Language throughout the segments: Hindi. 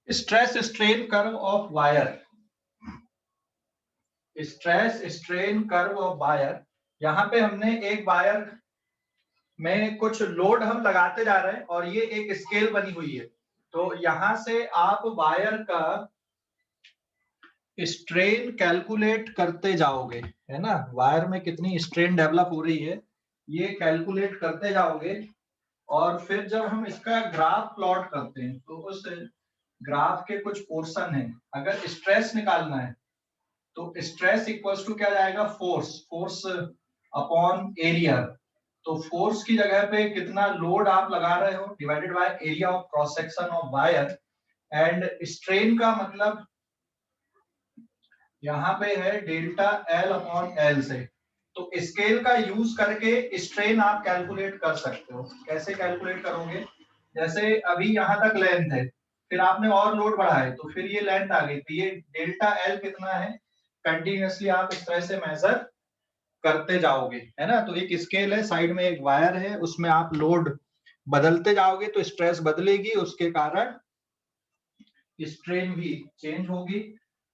Stress strain curve of wire, stress strain curve of wire. यहाँ पे हमने एक वायर में कुछ लोड हम लगाते जा रहे हैं और ये एक स्केल बनी हुई है। तो यहां से आप वायर का स्ट्रेन कैलकुलेट करते जाओगे, है ना। वायर में कितनी स्ट्रेन डेवलप हो रही है ये कैलकुलेट करते जाओगे। और फिर जब हम इसका ग्राफ प्लॉट करते हैं तो उस ग्राफ के कुछ पोर्शन है, अगर स्ट्रेस निकालना है तो स्ट्रेस इक्वल्स टू क्या जाएगा, फोर्स, फोर्स अपॉन एरिया। तो फोर्स की जगह पे कितना लोड आप लगा रहे हो divided by area of cross section of wire. And strain का मतलब यहाँ पे है डेल्टा एल अपॉन एल से। तो स्केल का यूज करके स्ट्रेन आप कैलकुलेट कर सकते हो। कैसे कैलकुलेट करोगे, जैसे अभी यहाँ तक लेंथ है, फिर आपने और लोड बढ़ाए तो फिर ये लेंथ आ गई, तो ये डेल्टा एल कितना है कंटिन्यूअसली आप इस तरह से मेजर करते जाओगे, है ना। तो एक स्केल है, साइड में एक वायर है, उसमें आप लोड बदलते जाओगे तो स्ट्रेस बदलेगी, उसके कारण स्ट्रेन भी चेंज होगी।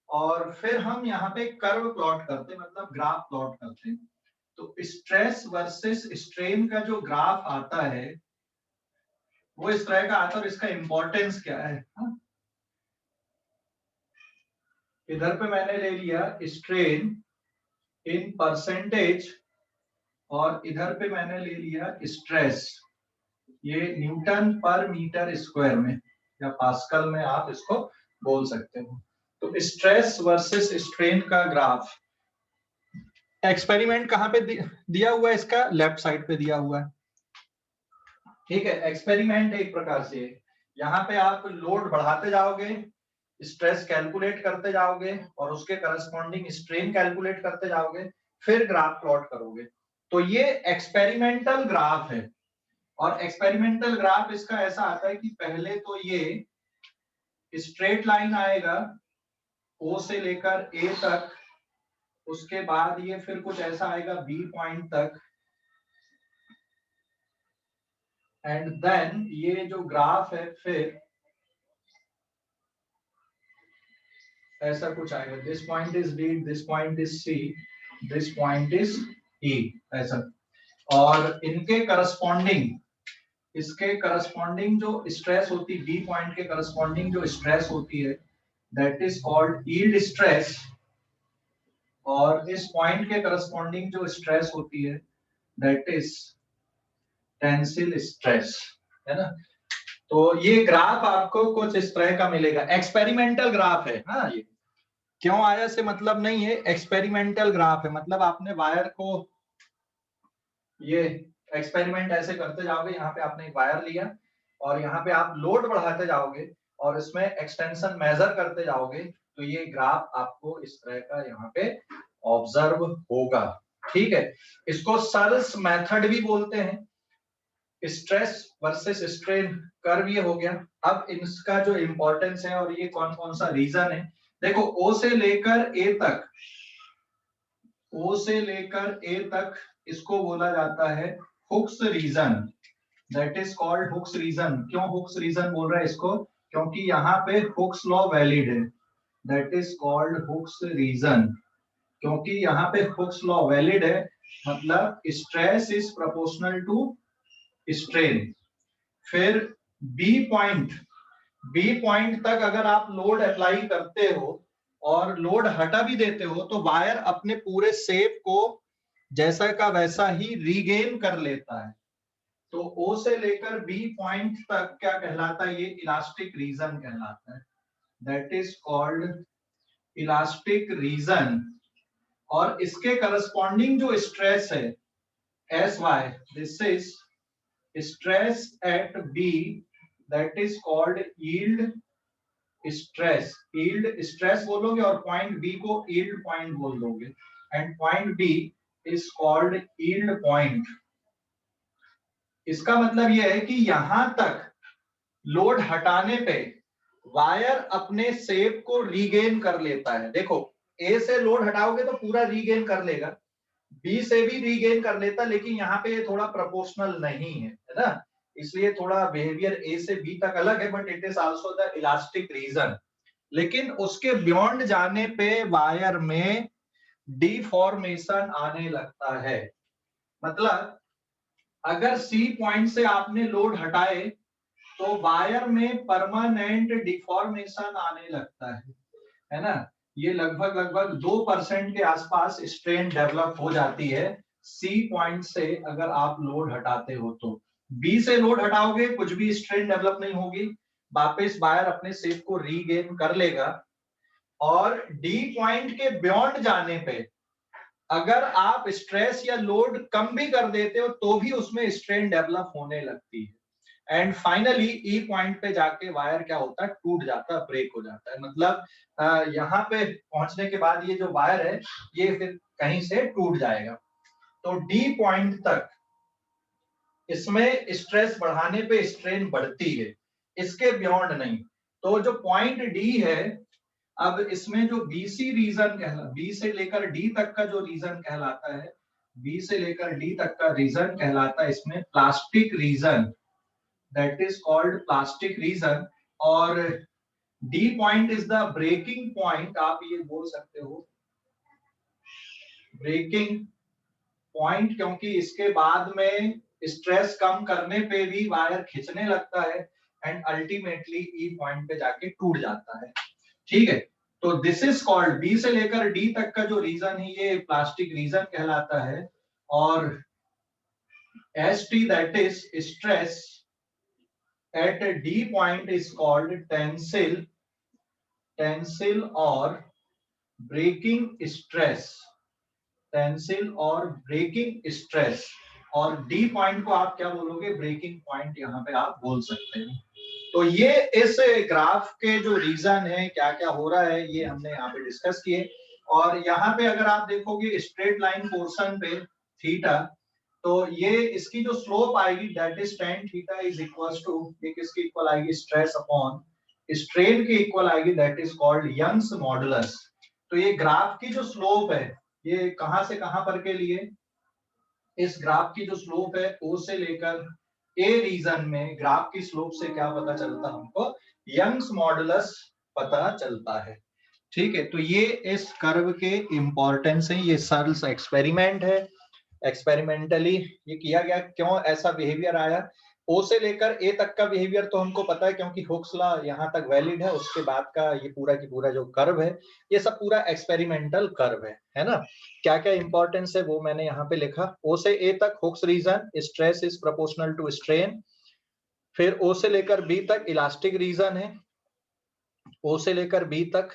और फिर हम यहाँ पे कर्व प्लॉट करते, मतलब ग्राफ प्लॉट करते हैं। तो स्ट्रेस वर्सेस स्ट्रेन का जो ग्राफ आता है वो इस तरह का आता है और इसका इंपॉर्टेंस क्या है। इधर पे मैंने ले लिया स्ट्रेन इन परसेंटेज और इधर पे मैंने ले लिया स्ट्रेस, ये न्यूटन पर मीटर स्क्वायर में या पास्कल में आप इसको बोल सकते हो। तो स्ट्रेस वर्सेस स्ट्रेन का ग्राफ, एक्सपेरिमेंट कहाँ पे दिया हुआ है, इसका लेफ्ट साइड पे दिया हुआ है। ठीक है, एक्सपेरिमेंट एक प्रकार से यहाँ पे आप लोड बढ़ाते जाओगे, स्ट्रेस कैलकुलेट करते जाओगे और उसके करस्पॉन्डिंग स्ट्रेन कैलकुलेट करते जाओगे, फिर ग्राफ प्लॉट करोगे। तो ये एक्सपेरिमेंटल ग्राफ है। और एक्सपेरिमेंटल ग्राफ इसका ऐसा आता है कि पहले तो ये स्ट्रेट लाइन आएगा ओ से लेकर ए तक, उसके बाद ये फिर कुछ ऐसा आएगा बी पॉइंट तक, एंड देन ये जो ग्राफ है फिर ऐसा कुछ आएगा, this point is D, this point is C, this point is E, ऐसा। और इनके करस्पॉन्डिंग, इसके करस्पॉन्डिंग जो स्ट्रेस होती है, बी पॉइंट के करस्पॉन्डिंग जो स्ट्रेस होती है that is called yield stress, और इस पॉइंट के करस्पॉन्डिंग जो स्ट्रेस होती है दैट इज टेंसिल स्ट्रेस, है ना। तो ये ग्राफ आपको कुछ इस तरह का मिलेगा, एक्सपेरिमेंटल ग्राफ है। हाँ, ये क्यों आया से मतलब नहीं है, एक्सपेरिमेंटल ग्राफ है, मतलब आपने वायर को ये एक्सपेरिमेंट ऐसे करते जाओगे, यहाँ पे आपने एक वायर लिया और यहाँ पे आप लोड बढ़ाते जाओगे और इसमें एक्सटेंशन मेजर करते जाओगे, तो ये ग्राफ आपको इस तरह का यहाँ पे ऑब्जर्व होगा। ठीक है, इसको सर्स मेथड भी बोलते हैं। स्ट्रेस वर्सेस स्ट्रेन कर्व ये हो गया। अब इसका जो इंपॉर्टेंस है और ये कौन कौन सा रीजन है, देखो ओ से लेकर ए तक, ओ से लेकर ए तक इसको बोला जाता है Hooke's region, that is called Hooke's region. क्यों हुक्स रीजन बोल रहा है इसको, क्योंकि यहाँ पे हुक्स लॉ वैलिड है, that is called Hooke's region. क्योंकि यहाँ पे हुक्स लॉ वैलिड है, मतलब stress is proportional to strain. फिर बी पॉइंट, बी पॉइंट तक अगर आप लोड अप्लाई करते हो और लोड हटा भी देते हो तो वायर अपने पूरे शेप को जैसा का वैसा ही रीगेन कर लेता है। तो ओ से लेकर बी पॉइंट तक क्या कहलाता है, ये इलास्टिक रीजन कहलाता है, that is called elastic region. और इसके करस्पॉन्डिंग जो स्ट्रेस है S Y, this is stress at B, that is called yield stress। yield stress बोलोगे और पॉइंट B को yield point बोल दोगे, and point B is called yield point। इसका मतलब यह है कि यहां तक लोड हटाने पे वायर अपने शेप को रीगेन कर लेता है। देखो A से लोड हटाओगे तो पूरा रीगेन कर लेगा, बी से भी रीगेन कर लेता, लेकिन यहाँ पे ये थोड़ा प्रोपोर्शनल नहीं है, है ना। इसलिए थोड़ा बिहेवियर ए से बी तक अलग है, but it is also the elastic region. लेकिन उसके बियॉन्ड जाने पे वायर में डिफॉर्मेशन आने लगता है। मतलब अगर सी पॉइंट से आपने लोड हटाए तो वायर में परमानेंट डिफॉर्मेशन आने लगता है ना। ये लगभग लगभग 2% के आसपास स्ट्रेन डेवलप हो जाती है सी पॉइंट से अगर आप लोड हटाते हो तो। बी से लोड हटाओगे कुछ भी स्ट्रेन डेवलप नहीं होगी, वापस वायर अपने शेप को रीगेन कर लेगा। और डी पॉइंट के बियॉन्ड जाने पे अगर आप स्ट्रेस या लोड कम भी कर देते हो तो भी उसमें स्ट्रेन डेवलप होने लगती है। एंड फाइनली ई पॉइंट पे जाके वायर क्या होता है, टूट जाता है, ब्रेक हो जाता है। मतलब यहाँ पे पहुंचने के बाद ये जो वायर है ये फिर कहीं से टूट जाएगा। तो डी पॉइंट तक इसमें स्ट्रेस बढ़ाने पे स्ट्रेन बढ़ती है, इसके बियॉन्ड नहीं। तो जो पॉइंट डी है, अब इसमें जो बीसी रीजन कहला, बी से लेकर डी तक का जो रीजन कहलाता है, बी से लेकर डी तक का रीजन कहलाता है इसमें plastic region, that is called plastic region. और D point is the breaking point, आप ये बोल सकते हो ब्रेकिंग पॉइंट, क्योंकि इसके बाद में स्ट्रेस कम करने पे भी वायर खिंचने लगता है एंड अल्टीमेटली ई पॉइंट पे जाके टूट जाता है। ठीक है, तो दिस इज कॉल्ड, बी से लेकर डी तक का जो रीजन है ये प्लास्टिक रीजन कहलाता है। और S T that is stress eight D point is called tensile, tensile और ब्रेकिंग स्ट्रेस, टेंसिल और ब्रेकिंग स्ट्रेस। और डी पॉइंट को आप क्या बोलोगे, ब्रेकिंग पॉइंट यहाँ पे आप बोल सकते हैं। तो ये इस ग्राफ के जो रीजन है, क्या क्या हो रहा है, ये हमने यहाँ पे डिस्कस किए। और यहाँ पे अगर आप देखोगे स्ट्रेट लाइन पोर्शन पे थीटा, तो ये इसकी जो स्लोप आएगी that is tan theta is equal to, ये किसकी इक्वल आएगी, स्ट्रेस अपॉन स्ट्रेन के इक्वल आएगी, that is called Young's modulus. तो ये ग्राफ की जो स्लोप है ये कहां से कहां पर के लिए, इस ग्राफ की जो स्लोप है ओ से लेकर ए रीजन में ग्राफ की स्लोप से क्या पता चलता है हमको, यंग्स मॉडुलस पता चलता है। ठीक है, तो ये इस कर्व के इंपॉर्टेंस है, ये सरल एक्सपेरिमेंट है, एक्सपेरिमेंटली ये किया गया। क्यों ऐसा बिहेवियर आया, ओ से लेकर ए तक का बिहेवियर तो हमको पता है क्योंकि हुक्स लॉ यहाँ तक वैलिड है, उसके बाद का ये पूरा की पूरा जो कर्व है ये सब पूरा एक्सपेरिमेंटल कर्व है ना। क्या क्या इंपॉर्टेंस है वो मैंने यहाँ पे लिखा, ओ से ए तक Hooke's region, stress is proportional to strain. फिर ओ से लेकर बी तक इलास्टिक रीजन है, ओ से लेकर बी तक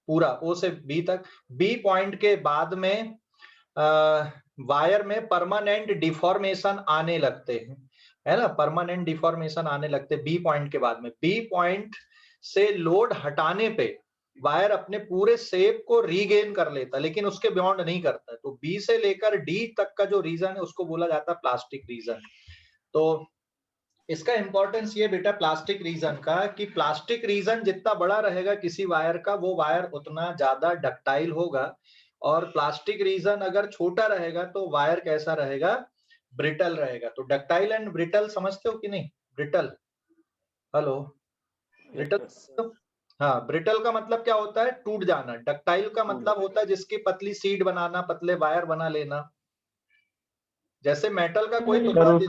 पूरा, ओ से बी तक। बी पॉइंट के बाद में वायर में परमानेंट डिफॉर्मेशन आने लगते हैं, है ना, परमानेंट डिफॉर्मेशन आने लगते बी पॉइंट के बाद में। बी पॉइंट से लोड हटाने पे वायर अपने पूरे शेप को रीगेन कर लेता, लेकिन उसके बियॉन्ड नहीं करता। तो बी से लेकर डी तक का जो रीजन है उसको बोला जाता है प्लास्टिक रीजन। तो इसका इंपॉर्टेंस ये बेटा प्लास्टिक रीजन का, कि प्लास्टिक रीजन जितना बड़ा रहेगा किसी वायर का, वो वायर उतना ज्यादा डक्टाइल होगा। और प्लास्टिक रीजन अगर छोटा रहेगा तो वायर कैसा रहेगा, ब्रिटल रहेगा। तो डक्टाइल एंड ब्रिटल समझते हो कि नहीं, ब्रिटल, हेलो, ब्रिटल, हाँ, ब्रिटल का मतलब क्या होता है, टूट जाना। डक्टाइल का मतलब होता है जिसकी पतली सीड बनाना, पतले वायर बना लेना। जैसे मेटल का कोई टुकड़ा,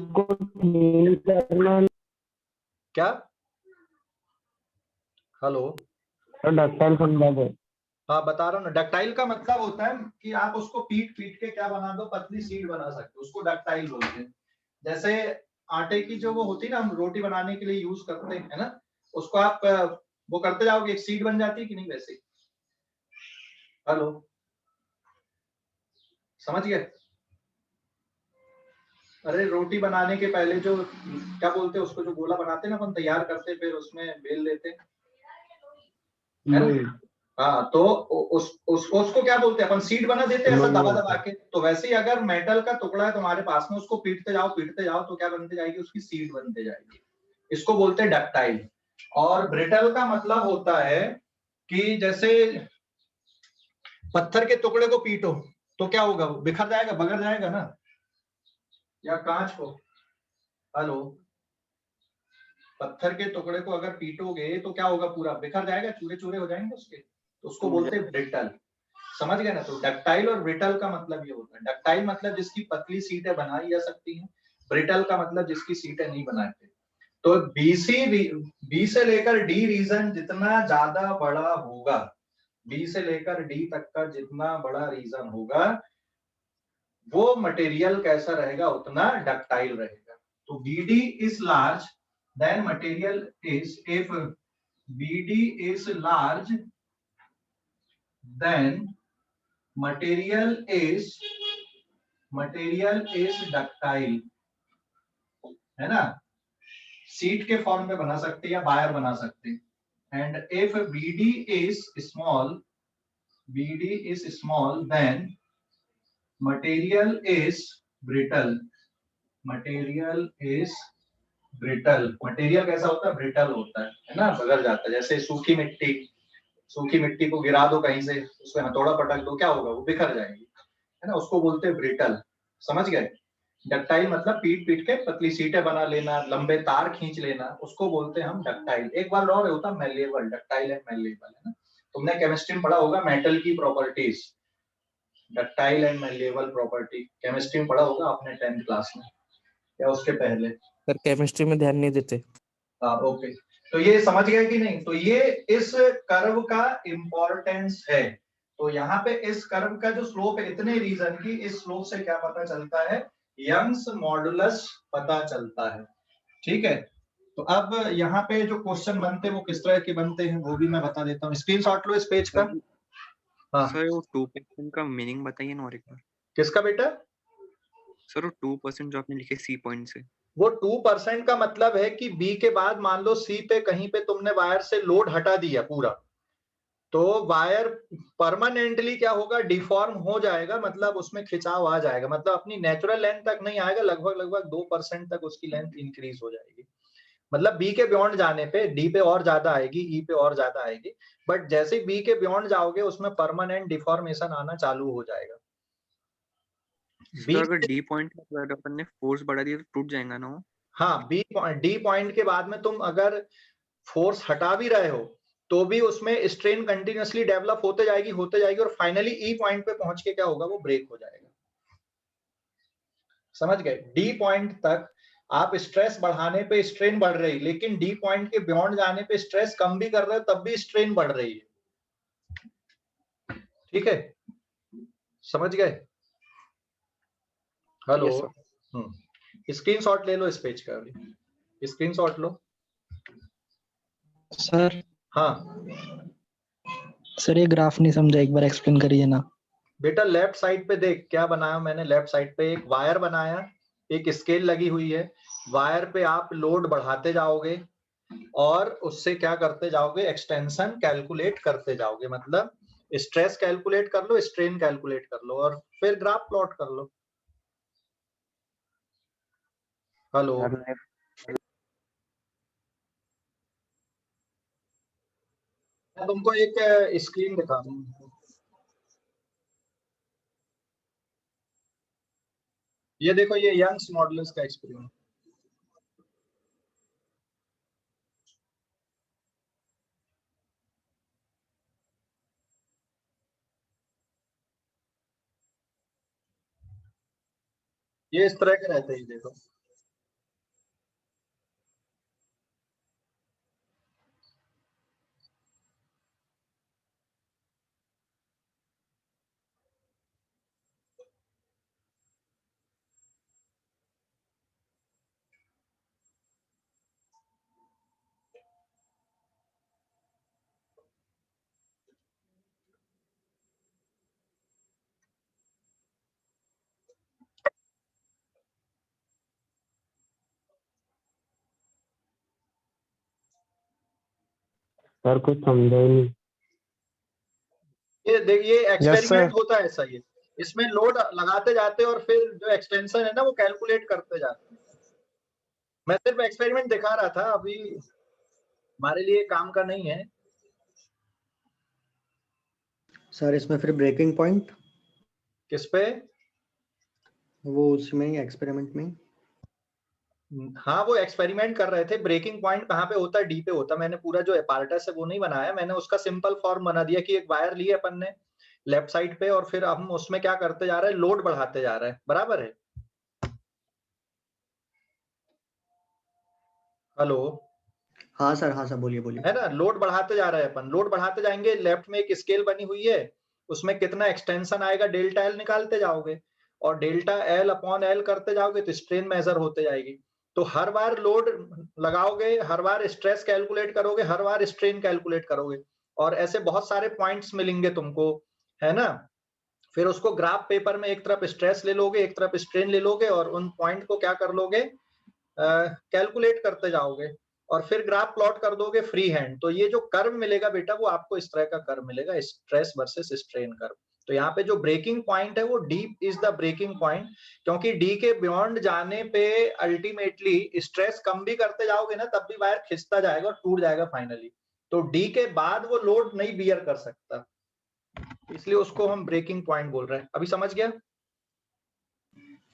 क्या, हेलो, डक्टाइल समझा दो। हाँ बता रहा हूँ ना, डक्टाइल का मतलब होता है कि आप उसको पीट पीट के क्या बना दो, पतली सीट बना सकते हो, उसको डक्टाइल बोलते हैं। जैसे आटे की जो वो होती है ना, हम रोटी बनाने के लिए यूज करते हैं, है ना, उसको आप वो करते जाओगे एक सीट बन जाती है कि नहीं, वैसे। हेलो, समझ गए। अरे रोटी बनाने के पहले जो क्या बोलते हैं उसको, जो गोला बनाते हैं ना अपन, तैयार करते फिर उसमें बेल देते हैं, है ना। हाँ, तो उसको क्या बोलते हैं अपन, सीट बना देते हैं ऐसा दबा दबा के। तो वैसे ही अगर मेटल का टुकड़ा है तुम्हारे पास में, उसको पीटते जाओ तो क्या बनते जाएगी, उसकी सीट बनते जाएगी। इसको बोलते हैं डक्टाइल। और ब्रिटल का मतलब होता है कि जैसे पत्थर के टुकड़े को पीटो तो क्या होगा, वो बिखर जाएगा, बगड़ जाएगा ना, या कांच को, हेलो, पत्थर के टुकड़े को अगर पीटोगे तो क्या होगा, पूरा बिखर जाएगा, चूरे चूरे हो जाएंगे उसके, तो उसको बोलते हैं ब्रिटल। समझ गए ना। तो डक्टाइल और ब्रिटल का मतलब ये होता है, डक्टाइल मतलब जिसकी पतली सीटें बनाई जा सकती हैं, ब्रिटल का मतलब जिसकी सीटें नहीं बनाते। तो बी से लेकर डी रीजन जितना ज्यादा बड़ा होगा, बी से लेकर डी तक का जितना बड़ा रीजन होगा, वो मटेरियल कैसा रहेगा, उतना डक्टाइल रहेगा। तो BD is large then material is, if BD is large then material is ductile, है ना। सीट के फॉर्म में बना सकते हैं या वायर बना सकते हैं। And if BD is small, then material is brittle, material कैसा होता है, ब्रिटल होता है ना, बगल जाता है। जैसे सूखी मिट्टी को गिरा दो कहीं से, उसमें हथौड़ा पटक दो, क्या होगा, वो बिखर जाएगी, है ना, उसको बोलते हैं ब्रिटल। समझ गए। डक्टाइल मतलब पीट पीट के पतली सीटें बना लेना, लंबे तार खींच लेना, उसको बोलते हैं हम डक्टाइल। एक बार और होता है मेलेबल, डक्टाइल एंड मेलेबल, है ना। तुमने केमिस्ट्री में पढ़ा होगा मेटल की properties, ductile and malleable property, chemistry में पढ़ा होगा आपने 10th क्लास में या उसके पहले। सर केमिस्ट्री में ध्यान नहीं देते। ओके, तो ये समझ गए कि नहीं। तो ये इस कर्व का इंपॉर्टेंस है। तो यहाँ पे इस कर्व का जो स्लोप है इतने रीजन की, इस स्लोप से क्या पता चलता है, यंग्स मॉडुलस पता चलता है। ठीक है। तो अब यहाँ पे जो क्वेश्चन बनते हैं वो किस तरह के बनते हैं वो भी मैं बता देता हूँ। स्क्रीनशॉट लो इस पेज का। हाँ सर वो 2% का मीनिंग बताइए ना और एक बार। किसका बेटा? सर वो 2% जो आपने लिखे सी पॉइंट से, वो 2% का मतलब है कि बी के बाद मान लो सी पे कहीं पे तुमने वायर से लोड हटा दिया पूरा, तो वायर परमानेंटली क्या होगा, डिफॉर्म हो जाएगा, मतलब उसमें खिंचाव आ जाएगा, मतलब अपनी नेचुरल लेंथ तक नहीं आएगा, लगभग 2% तक उसकी लेंथ इंक्रीज हो जाएगी। मतलब बी के बियॉन्ड जाने पे डी पे और ज्यादा आएगी, ई पे और ज्यादा आएगी, बट जैसे बी के बियॉन्ड जाओगे उसमें परमानेंट डिफॉर्मेशन आना चालू हो जाएगा। सर अगर डी पॉइंट पर अपन ने फोर्स बढ़ा दिया तो टूट जाएगा ना वो? हाँ, डी पॉइंट के बाद में तुम अगर फोर्स हटा भी रहे हो तो भी उसमें स्ट्रेन कंटिन्यूअसली डेवलप होते जाएगी और फाइनली ई पॉइंट पे पहुंच के क्या होगा, वो ब्रेक हो जाएगा। समझ गए। डी पॉइंट तक आप स्ट्रेस बढ़ाने पे स्ट्रेन बढ़ रही, लेकिन डी पॉइंट के बियॉन्ड जाने पे स्ट्रेस कम भी कर रहे हो तब भी स्ट्रेन बढ़ रही है। ठीक है, समझ गए। हेलो। स्क्रीनशॉट ले लो इस पेज का, स्क्रीनशॉट लो सर। हाँ सर ये ग्राफ नहीं समझा, एक बार एक्सप्लेन करिए ना। बेटा लेफ्ट साइड पे देख क्या बनाया मैंने। लेफ्ट साइड पे एक वायर बनाया, एक स्केल लगी हुई है, वायर पे आप लोड बढ़ाते जाओगे और उससे क्या करते जाओगे, एक्सटेंशन कैलकुलेट करते जाओगे, मतलब स्ट्रेस कैलकुलेट कर लो, स्ट्रेन कैलकुलेट कर लो और फिर ग्राफ प्लॉट कर लो। हेलो। मैं तुमको एक स्क्रीन दिखा दूं। ये देखो, ये यंग्स मॉडुलस का एक्सपेरिमेंट। ये इस तरह के रहते हैं, देखो। सर कुछ समझा ही नहीं। ये देखिए एक्सपेरिमेंट होता है ऐसा, ये इसमें लोड लगाते जाते और फिर जो एक्सटेंशन है ना वो कैलकुलेट करते जाते हैं। मैं सिर्फ एक्सपेरिमेंट दिखा रहा था, अभी हमारे लिए काम का नहीं है। सर इसमें फिर ब्रेकिंग पॉइंट किस पे? वो उसमें एक्सपेरिमेंट में। हाँ वो एक्सपेरिमेंट कर रहे थे, ब्रेकिंग पॉइंट कहाँ पे होता है, डी पे होता है। मैंने पूरा जो एपार्टस है वो नहीं बनाया, मैंने उसका सिंपल फॉर्म बना दिया कि एक वायर लिए अपन ने लेफ्ट साइड पे, और फिर हम उसमें क्या करते जा रहे हैं, लोड बढ़ाते जा रहे हैं, बराबर है। हेलो, हाँ सर बोलिए बोलिए। है ना, लोड बढ़ाते जा रहे हैं अपन, लोड बढ़ाते जाएंगे, लेफ्ट में एक स्केल बनी हुई है, उसमें कितना एक्सटेंशन आएगा डेल्टा एल निकालते जाओगे, और डेल्टा एल अपॉन एल करते जाओगे तो स्ट्रेन मेजर होते जाएगी। तो हर बार लोड लगाओगे, हर बार स्ट्रेस कैलकुलेट करोगे, हर बार स्ट्रेन कैलकुलेट करोगे, और ऐसे बहुत सारे पॉइंट्स मिलेंगे तुमको, है ना। फिर उसको ग्राफ पेपर में एक तरफ स्ट्रेस ले लोगे, एक तरफ स्ट्रेन ले लोगे, और उन पॉइंट को क्या कर लोगे, कैलकुलेट करते जाओगे, और फिर ग्राफ प्लॉट कर दोगे फ्री हैंड। तो ये जो कर्व मिलेगा बेटा, वो आपको इस तरह का कर्व मिलेगा, स्ट्रेस वर्सेस स्ट्रेन कर्व। तो यहाँ पे जो ब्रेकिंग पॉइंट है वो D is the breaking point, क्योंकि डी के बियॉन्ड जाने पे अल्टीमेटली स्ट्रेस कम भी करते जाओगे ना, तब भी वायर खिंचता जाएगा और टूट जाएगा फाइनली। तो डी के बाद वो लोड नहीं बियर कर सकता, इसलिए उसको हम ब्रेकिंग पॉइंट बोल रहे हैं। अभी समझ गया?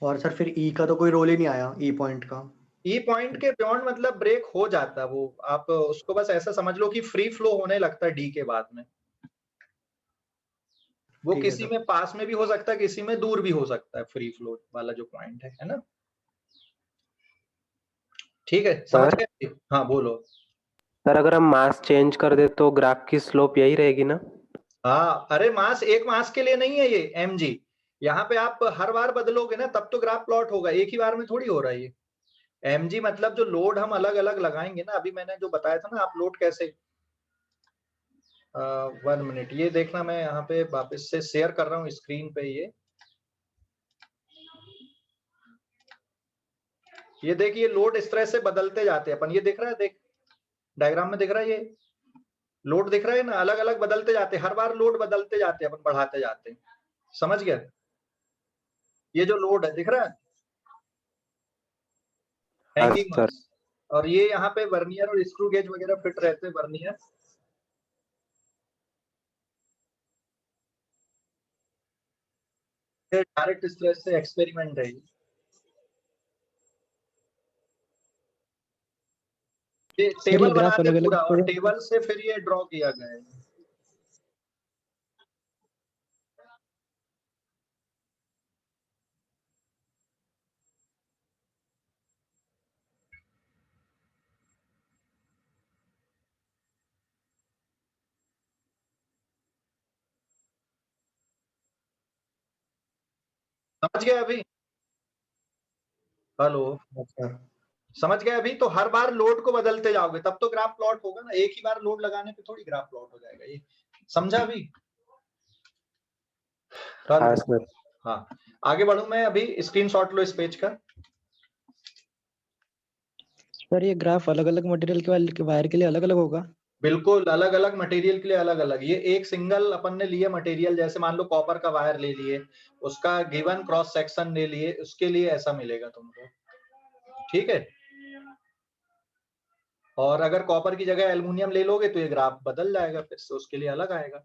और सर फिर ई का तो कोई रोल ही नहीं आया, ई पॉइंट का। ई पॉइंट के बियॉन्ड मतलब ब्रेक हो जाता है वो, आप उसको बस ऐसा समझ लो कि फ्री फ्लो होने लगता है डी के बाद में। वो ठीक है किसी सर। में पास में भी हो सकता है, किसी में दूर भी हो सकता है, फ्री फ्लो वाला जो पॉइंट है ना। ठीक है, समझ सर गए? हाँ बोलो। सर अगर हम मास चेंज कर दे तो ग्राफ की स्लोप यही रहेगी ना? हाँ, अरे मास एक मास के लिए नहीं है ये एम जी, यहाँ पे आप हर बार बदलोगे ना तब तो ग्राफ प्लॉट होगा, एक ही बार में थोड़ी हो रहा है ये। एम जी मतलब जो लोड हम अलग अलग लगाएंगे ना, अभी मैंने जो बताया था ना, आप लोड कैसे, 1 मिनट ये देखना, मैं यहाँ पे वापस से शेयर कर रहा हूँ स्क्रीन पे। ये देखिए लोड इस तरह से बदलते जाते हैं अपन, ये दिख रहा है, देख डायग्राम में दिख रहा है, ये लोड दिख रहा है ना, अलग अलग बदलते जाते हैं, हर बार लोड बदलते जाते हैं अपन, बढ़ाते जाते हैं। समझ गया? ये जो लोड है दिख रहा है, हाँ हैंगिंग सर। मास, और ये यहाँ पे वर्नियर और स्क्रू गेज वगैरह फिट रहते हैं, वर्नियर। डायरेक्ट स्ट्रेस से एक्सपेरिमेंट है ये सर ये टेबल बना ग्राफ दे अलग अलग पूरा, और तो टेबल से फिर ये ड्रॉ किया गया है। समझ गए अभी? हेलो, अच्छा। समझ गए अभी? तो हर बार लोड को बदलते जाओगे तब तो ग्राफ प्लॉट होगा ना, एक ही बार लोड लगाने पे थोड़ी ग्राफ प्लॉट हो जाएगा ये। समझा अभी? हाँ हेलो, सर। हाँ, आगे बढ़ू मैं, अभी स्क्रीनशॉट लो इस पेज का। सर ये ग्राफ अलग अलग मटेरियल के वायर के लिए अलग अलग होगा? बिल्कुल अलग अलग मटेरियल के लिए अलग अलग, ये एक सिंगल अपन ने लिए मटेरियल, जैसे मान लो कॉपर का वायर ले लिए, उसका गिवन क्रॉस सेक्शन ले लिए, उसके लिए ऐसा मिलेगा तुमको। ठीक है, और अगर कॉपर की जगह एल्युमिनियम ले लोगे तो ये ग्राफ बदल जाएगा, फिर से उसके लिए अलग आएगा।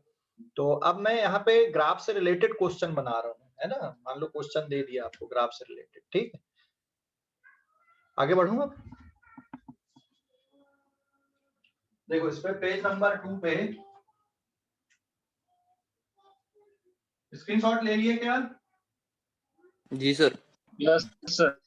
तो अब मैं यहाँ पे ग्राफ से रिलेटेड क्वेश्चन बना रहा हूँ, है ना, मान लो क्वेश्चन दे दिया आपको ग्राफ से रिलेटेड। ठीक है, आगे बढ़ूंगा। देखो इस पे पेज नंबर 2 पे स्क्रीनशॉट ले लिए क्या? जी sir. Yes sir.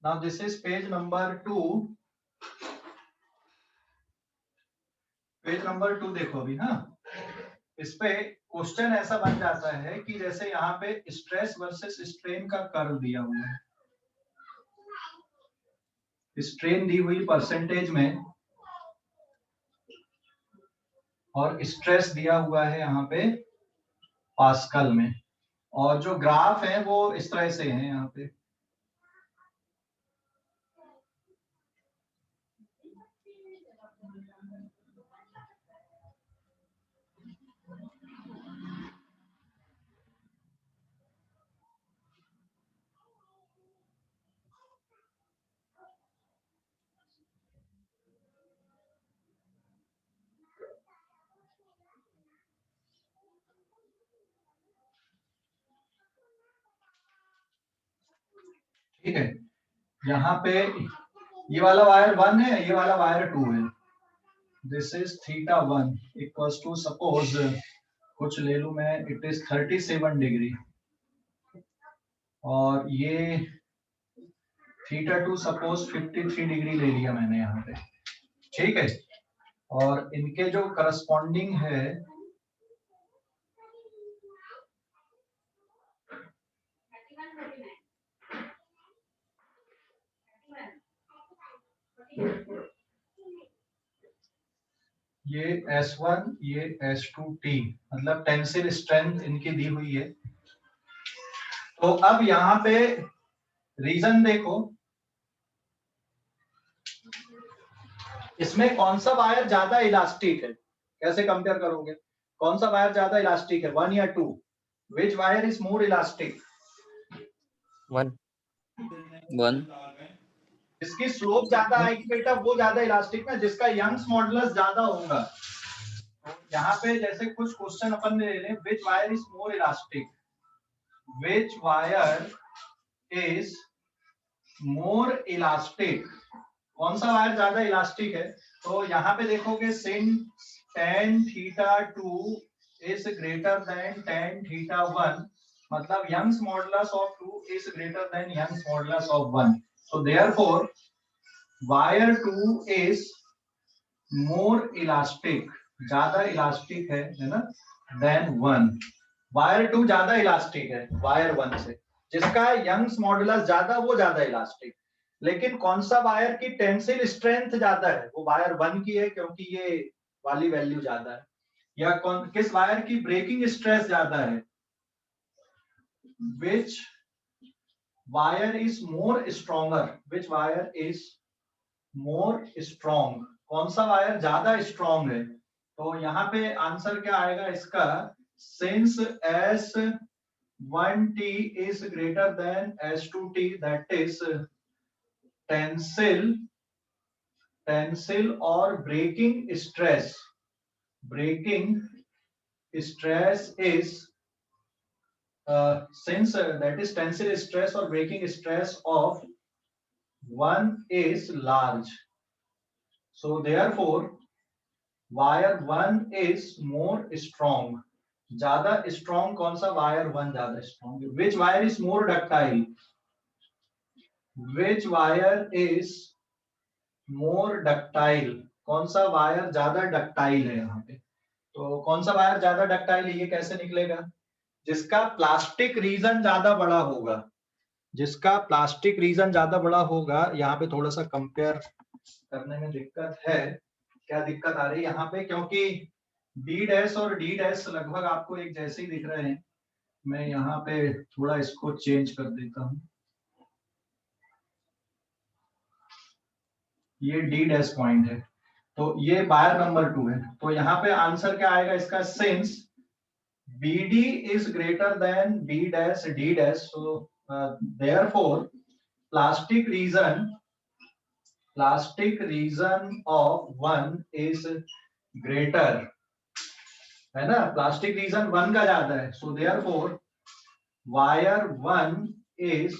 Now this is page number 2, page number 2 देखो अभी। हाँ, इस पे क्वेश्चन ऐसा बन जाता है कि जैसे यहाँ पे स्ट्रेस वर्सेस स्ट्रेन का कर्व दिया हुआ है, स्ट्रेन दी हुई परसेंटेज में और स्ट्रेस दिया हुआ है यहाँ पे पास्कल में, और जो ग्राफ है वो इस तरह से है यहाँ पे। ठीक है, यहाँ पे ये वाला वायर 1 है, ये वाला वायर 2 है। This is θ1 equals to suppose कुछ ले लूं मैं, इट इज 37 डिग्री, और ये θ2 सपोज 53 डिग्री ले लिया मैंने यहाँ पे। ठीक है, और इनके जो करस्पॉन्डिंग है ये S1 ये S2T, मतलब टेंसिल स्ट्रेंथ इनकी दी हुई है। तो अब यहाँ पे रीजन देखो, इसमें कौन सा वायर ज्यादा इलास्टिक है, कैसे कंपेयर करोगे, कौन सा वायर ज्यादा इलास्टिक है, 1 या 2? विच वायर इज मोर इलास्टिक? 1 जिसकी स्लोप ज्यादा आएगी बेटा वो ज्यादा इलास्टिक ना, जिसका यंग्स मॉडुलस ज्यादा होगा। तो यहाँ पे जैसे कुछ क्वेश्चन अपन ले लें, which wire is more elastic, which wire is more elastic, कौन सा वायर ज्यादा इलास्टिक है? तो यहाँ पे देखोगे since tan θ2 is greater than tan θ1, मतलब Young's modulus of 2 is greater than Young's modulus of 1, so therefore wire 2 is more elastic, ज्यादा इलास्टिक है ना, than 1। वायर 2 ज्यादा इलास्टिक है वायर 1 से, जिसका यंग्स मॉडुलस ज्यादा वो ज्यादा इलास्टिक। लेकिन कौन सा वायर की टेंसिल स्ट्रेंथ ज्यादा है, वो वायर 1 की है, क्योंकि ये वाली वैल्यू ज्यादा है। या कौन किस वायर की ब्रेकिंग स्ट्रेस ज्यादा है, which wire is more stronger, which wire is more strong, कौन सा वायर ज्यादा स्ट्रॉन्ग है? तो यहाँ पे आंसर क्या आएगा इसका, since S1T is greater than S2T, that is tensile और breaking stress is since that is tensile stress or breaking stress of 1 is large, so therefore wire 1 is more strong, ज्यादा स्ट्रॉन्ग कौन सा, वायर 1 ज्यादा स्ट्रॉन्ग है। Which wire is more ductile, which wire is more ductile, कौन सा वायर ज्यादा डक्टाइल है यहाँ पे? तो कौन सा वायर ज्यादा डक्टाइल है, ये कैसे निकलेगा, जिसका प्लास्टिक रीजन ज्यादा बड़ा होगा, जिसका प्लास्टिक रीजन ज्यादा बड़ा होगा। यहाँ पे थोड़ा सा कंपेयर करने में दिक्कत है, क्या दिक्कत आ रही है यहाँ पे, क्योंकि D डैश और D डैश लगभग आपको एक जैसे ही दिख रहे हैं। मैं यहाँ पे थोड़ा इसको चेंज कर देता हूँ, ये D डैश पॉइंट है, तो ये वायर नंबर 2 है। तो यहाँ पे आंसर क्या आएगा इसका, since BD is greater than B dash D dash, so therefore plastic region of 1 is greater, है ना, प्लास्टिक रीजन 1 का ज्यादा है, so therefore wire 1 is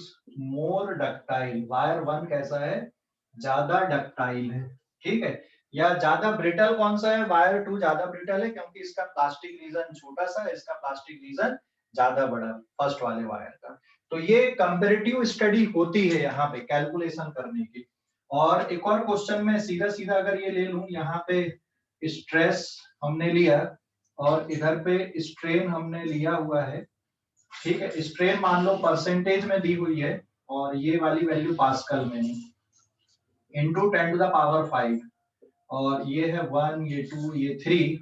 more ductile, wire 1 कैसा है, ज्यादा डक्टाइल है। ठीक है, या ज्यादा ब्रिटल कौन सा है, वायर 2 ज्यादा ब्रिटल है, क्योंकि इसका प्लास्टिक रीजन छोटा सा है, इसका प्लास्टिक रीजन ज्यादा बड़ा फर्स्ट वाले वायर का। तो ये कंपैरेटिव स्टडी होती है यहाँ पे कैलकुलेशन करने की। और एक और क्वेश्चन में सीधा सीधा अगर ये ले लूं, यहाँ पे स्ट्रेस हमने लिया और इधर पे स्ट्रेन हमने लिया हुआ है। ठीक है, स्ट्रेन मान लो परसेंटेज में दी हुई है, और ये वाली वैल्यू पास्कल में है, इंटू 10 टू द पावर 5, और ये है 1, ये 2, ये 3,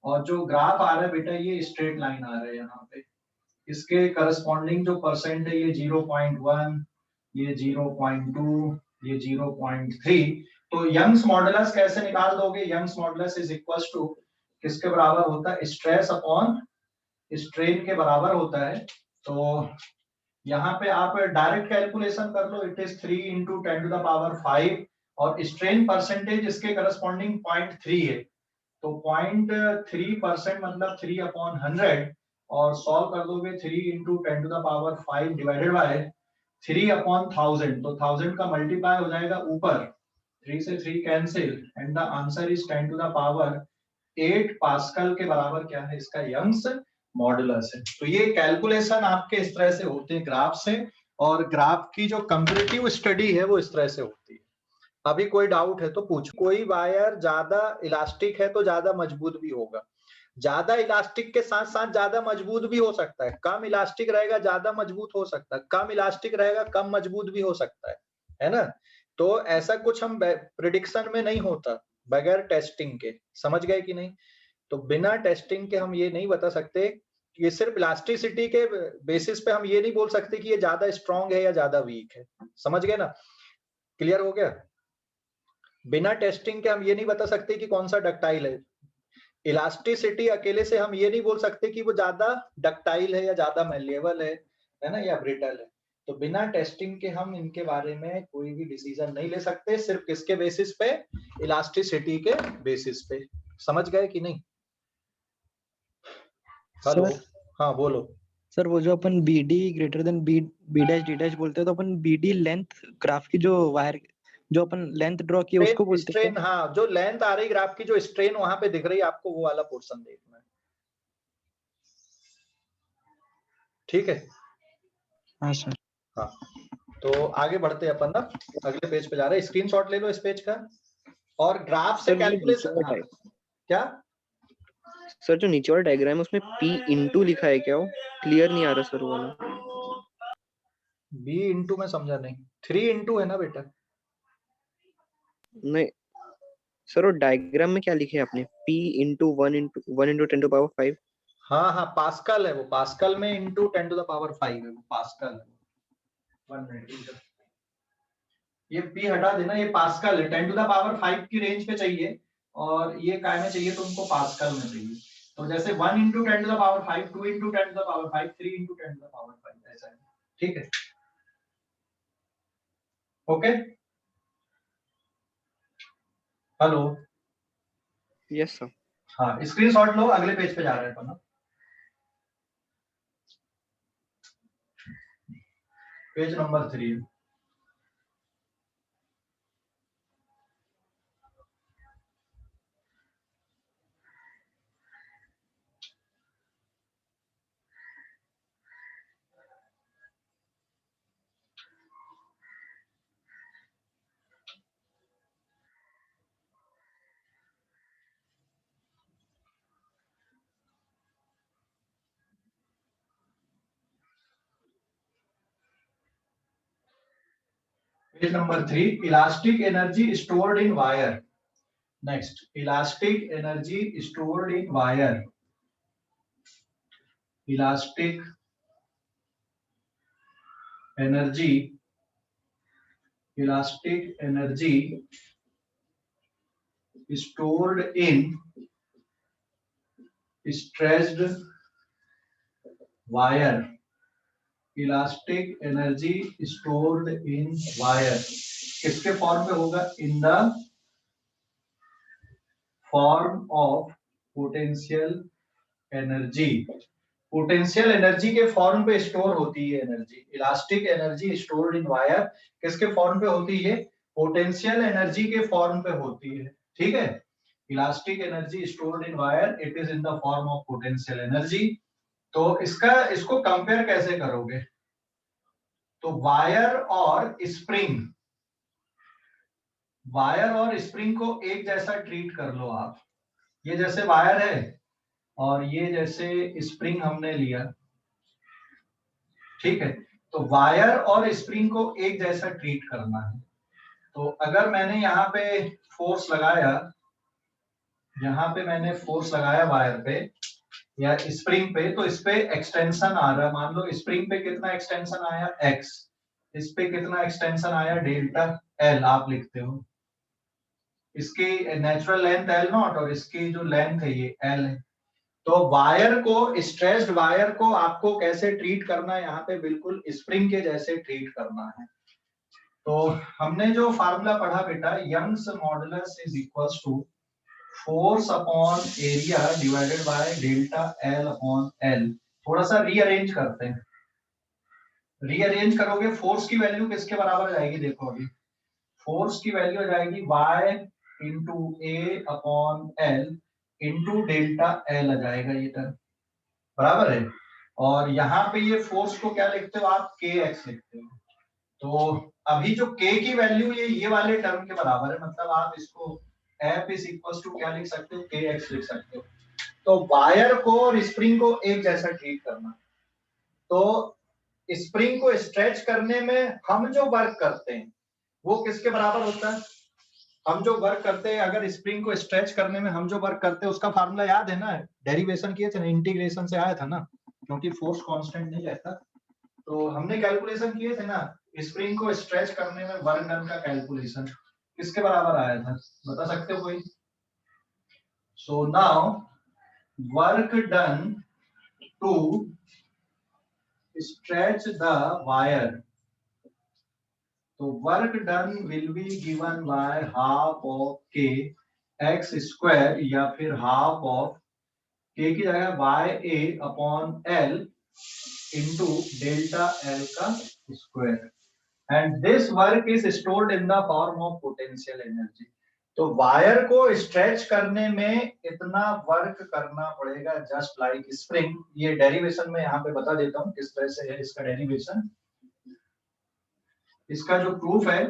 और जो ग्राफ आ रहा है बेटा ये स्ट्रेट लाइन आ रहा है यहाँ पे, इसके करस्पॉन्डिंग जो परसेंट है ये 0.1, ये 0.2, ये 0.3। तो यंग्स मॉडुलस कैसे निकाल दोगे, Young's modulus is equals to किसके बराबर होता है, स्ट्रेस अपॉन स्ट्रेन के बराबर होता है। तो यहाँ पे आप डायरेक्ट कैलकुलेशन कर लो, it is 3 into 10 to the power 5, और स्ट्रेन परसेंटेज इसके करस्पॉन्डिंग 0.3 है, तो 0.3% मतलब 3/100, और सॉल्व कर दोगे 3 into 10 to the power 5 divided by 3/1000, तो 1000 का मल्टीप्लाई हो जाएगा ऊपर, 3 से 3 cancel, and the answer is 10 to the power 8 pascal के बराबर क्या है इसका यंग्स मॉडुलस है। तो ये कैलकुलेशन आपके इस तरह से होते हैं ग्राफ से, और ग्राफ की जो कंपैरेटिव स्टडी है वो इस तरह से होती है। अभी कोई डाउट है तो पूछ। कोई वायर ज्यादा इलास्टिक है तो ज्यादा मजबूत भी होगा, ज्यादा इलास्टिक के साथ साथ ज्यादा मजबूत भी हो सकता है, कम इलास्टिक रहेगा ज्यादा मजबूत हो सकता है, कम इलास्टिक रहेगा कम मजबूत भी हो सकता है ना। तो ऐसा कुछ हम प्रिडिक्शन में नहीं होता बगैर टेस्टिंग के, समझ गए कि नहीं। तो बिना टेस्टिंग के हम ये नहीं बता सकते कि ये सिर्फ इलास्टिसिटी के बेसिस पे हम ये नहीं बोल सकते कि ये ज्यादा स्ट्रांग है या ज्यादा वीक है, समझ गए ना। क्लियर हो गया। बिना टेस्टिंग के हम ये नहीं बता सकते कि कौन सा डक्टाइल है। इलास्टिसिटी अकेले से हम ये नहीं बोल सकते कि वो ज्यादा डक्टाइल है या ज्यादा मेलेबल है ना, या ब्रिटल है। तो बिना टेस्टिंग के हम इनके बारे में कोई भी डिसीजन नहीं ले सकते, सिर्फ किसके बेसिस पे, इलास्टिसिटी के बेसिस पे। समझ गए कि नहीं। हेलो, सर हाँ बोलो। सर वो जो अपन B D greater than B B dash D dash बोलते हैं, तो अपन बी डी लेंथ ग्राफ की जो वायर जो अपन लेंथ ड्रॉ की उसको बोलते हैं स्ट्रेन, हाँ, जो लेंथ आ रही ग्राफ की, जो स्ट्रेन वहां पे दिख रही है आपको, वो वाला पोर्शन देखना है, ठीक है। हाँ सर। हाँ, तो आगे बढ़ते हैं अपन ना, अगले पेज पे जा रहे हैं। स्क्रीनशॉट ले लो इस पेज का, और ग्राफ से सर, जो नीचे कैलकुलेशन। वाला हाँ, क्या सर जो नीचे वाला डायग्राम है उसमें P इंटू लिखा है क्या? वो क्लियर नहीं आ रहा सर वो वाला। बी इंटू में समझा नहीं, 3 इंटू है ना बेटा। नहीं सर, वो डायग्राम में क्या लिखे आपने? P into 1 into 10 to power 5। हाँ हाँ, पास्कल है वो, पास्कल में इंटू 10 टू द पावर 5 है वो, पास्कल है। 1 मिनट, ये पी हटा देना, ये पास्कल है, 10 टू द पावर 5 की रेंज पे चाहिए, और ये काय में चाहिए तो उनको पास्कल में चाहिए। तो जैसे 1 into 10 to the power 5, 2 into 10 to the power 5, 3 into 10 to the power 5, ऐसा है, ठीक है। Okay, hello, yes sir. हाँ, स्क्रीनशॉट लो, अगले पेज पे जा रहे हैं अपन, page number 3। Page number 3, elastic energy stored in wire. Next, elastic energy stored in wire. Elastic energy stored in stretched wire. Elastic energy stored in wire किसके फॉर्म पे होगा? इन the form of potential energy. Potential energy के फॉर्म पे स्टोर होती है energy. Elastic energy stored in wire किसके फॉर्म पे होती है? पोटेंशियल एनर्जी के फॉर्म पे होती है, ठीक है। Elastic energy stored in wire, it is in the form of potential energy. तो इसको कंपेयर कैसे करोगे? तो वायर और स्प्रिंग को एक जैसा ट्रीट कर लो आप। ये जैसे वायर है और ये जैसे स्प्रिंग हमने लिया, ठीक है। तो वायर और स्प्रिंग को एक जैसा ट्रीट करना है। तो अगर मैंने यहाँ पे फोर्स लगाया, वायर पे या स्प्रिंग पे, तो इस पे एक्सटेंशन आ रहा है। मान लो स्प्रिंग पे कितना एक्सटेंशन आया? x। इस पे कितना एक्सटेंशन आया? डेल्टा l आप लिखते हो। इसकी नेचुरल लेंथ l0 और इसकी जो लेंथ है ये l है। तो वायर को, स्ट्रेस्ड वायर को आपको कैसे ट्रीट करना है? यहाँ पे बिल्कुल स्प्रिंग के जैसे ट्रीट करना है। तो हमने जो फार्मूला पढ़ा बेटा, Young's modulus is equals to force upon area divided by delta L upon L. थोड़ा सा रीअरेंज करते हैं, रीअरेंज करोगे फोर्स की वैल्यू किसके बराबर आ जाएगी, देखो अभी फोर्स की वैल्यू आ जाएगी y into A upon L into delta L आ जाएगा ये टर्म, बराबर है। और यहाँ पे ये फोर्स को क्या लिखते हो आप, के एक्स लिखते हो। तो अभी जो k की वैल्यू ये वाले टर्म के बराबर है, मतलब आप इसको F इज इक्वल टू क्या लिख सकते हो, के एक्स लिख सकते हो। तो वायर को और स्प्रिंग को एक जैसा ट्रीट करना। तो स्प्रिंग को स्ट्रेच करने में हम जो वर्क करते हैं वो किसके बराबर होता है, हम जो वर्क करते हैं, अगर स्प्रिंग को स्ट्रेच करने में हम जो वर्क करते हैं उसका फार्मूला याद है ना, डेरिवेशन किए थे ना, इंटीग्रेशन से आया था ना, क्योंकि फोर्स कांस्टेंट नहीं रहता। तो हमने कैलकुलेशन किए थे ना, स्प्रिंग को स्ट्रेच करने में वर्क डन का कैलकुलेशन किसके बराबर आया था, बता सकते हो कोई? So now work done to stretch the wire, तो work done will be given by half of K X square या फिर हाफ ऑफ के की जगह by A upon L into delta L का square, and this work is stored in the form of potential energy. तो वायर को स्ट्रेच करने में इतना वर्क करना पड़ेगा जस्ट लाइक स्प्रिंग। ये डेरिवेशन में यहाँ पे बता देता हूँ किस तरह से है इसका डेरिवेशन। इसका जो प्रूफ है,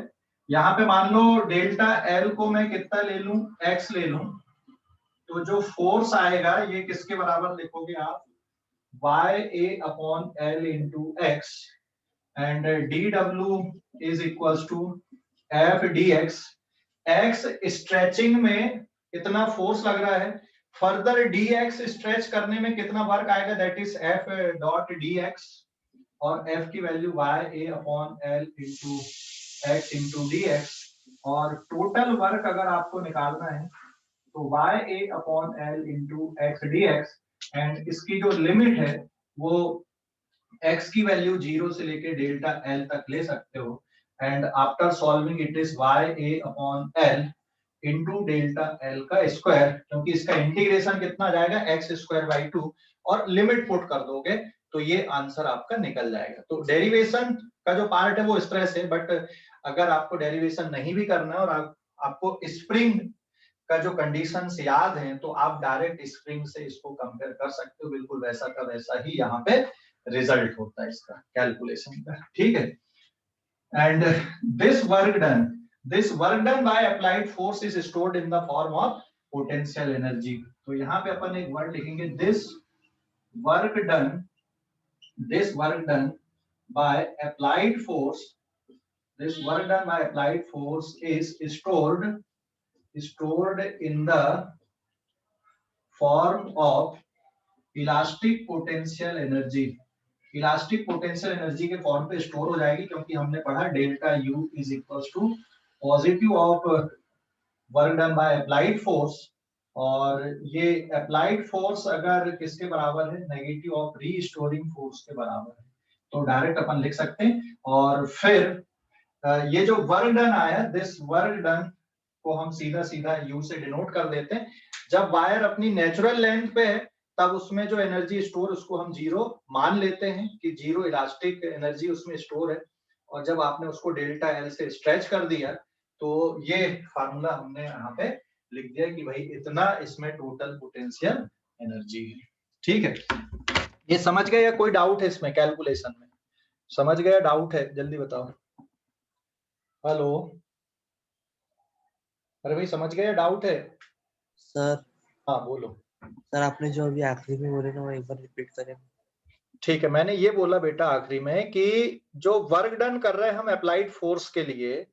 यहाँ पे मान लो डेल्टा एल को मैं कितना ले लूं, एक्स ले लूं, तो जो फोर्स आएगा ये किसके बराबर लिखोगे आप, Y A upon L into X, and D W is equal to F D X. X stretching में कितना फोर्स लग रहा है, फर्दर डी एक्स स्ट्रेच करने में कितना वर्क आएगा, that is F dot D X, और f की value Y A upon L into X into D X. और टोटल वर्क अगर आपको निकालना है तो Y A upon L into X D X, and इसकी जो लिमिट है वो x की वैल्यू 0 से लेके डेल्टा l तक ले सकते हो, and after solving it is Y A upon L into delta L का स्क्वायर, क्योंकि इसका इंटीग्रेशन कितना जाएगा एक्स स्क्वायर बाई 2, और लिमिट पुट कर दोगे तो ये आंसर आपका निकल जाएगा। तो डेरिवेशन का जो पार्ट है वो इस तरह से, बट अगर आपको डेरिवेशन नहीं भी करना है और आपको स्प्रिंग का जो कंडीशंस याद हैं तो आप डायरेक्ट स्प्रिंग से इसको कंपेयर कर सकते हो, बिल्कुल वैसा का वैसा ही यहाँ पे रिजल्ट होता है इसका कैलकुलेशन का, ठीक है। And this work done by applied force is stored in the form of potential energy. तो यहाँ पे अपन एक वर्ड लिखेंगे, this work done by applied force, this work done by applied force is stored in the form of elastic potential energy। Elastic potential energy के फॉर्म पे स्टोर हो जाएगी, क्योंकि हमने पढ़ा delta U is equal to positive of work done by applied force, और ये अप्लाइड फोर्स अगर किसके बराबर है, नेगेटिव ऑफ रीस्टोरिंग फोर्स के बराबर है, तो डायरेक्ट अपन लिख सकते हैं। और फिर ये जो वर्क डन आया, दिस वर्क डन को हम सीधा सीधा यू से डिनोट कर देते हैं। जब वायर अपनी नेचुरल लेंथ पे है तब उसमें जो एनर्जी स्टोर उसको हम जीरो मान लेते हैं कि जीरो इलास्टिक एनर्जी उसमें स्टोर है, और जब आपने उसको डेल्टा एल से स्ट्रेच कर दिया तो ये फार्मूला हमने यहाँ पे लिख दिया कि भाई इतना इसमें टोटल पोटेंशियल एनर्जी है, ठीक है। ये समझ गए या कोई डाउट है इसमें कैलकुलेशन में? समझ गया, डाउट है जल्दी बताओ। हेलो, अरे भाई समझ गए, डाउट है? सर हाँ बोलो। सर आपने जो अभी आखिरी में बोले ना वो एक बार रिपीट करें। ठीक है, मैंने ये बोला बेटा आखिरी में कि जो वर्क डन कर रहे हैं हम अप्लाइड फोर्स के लिए,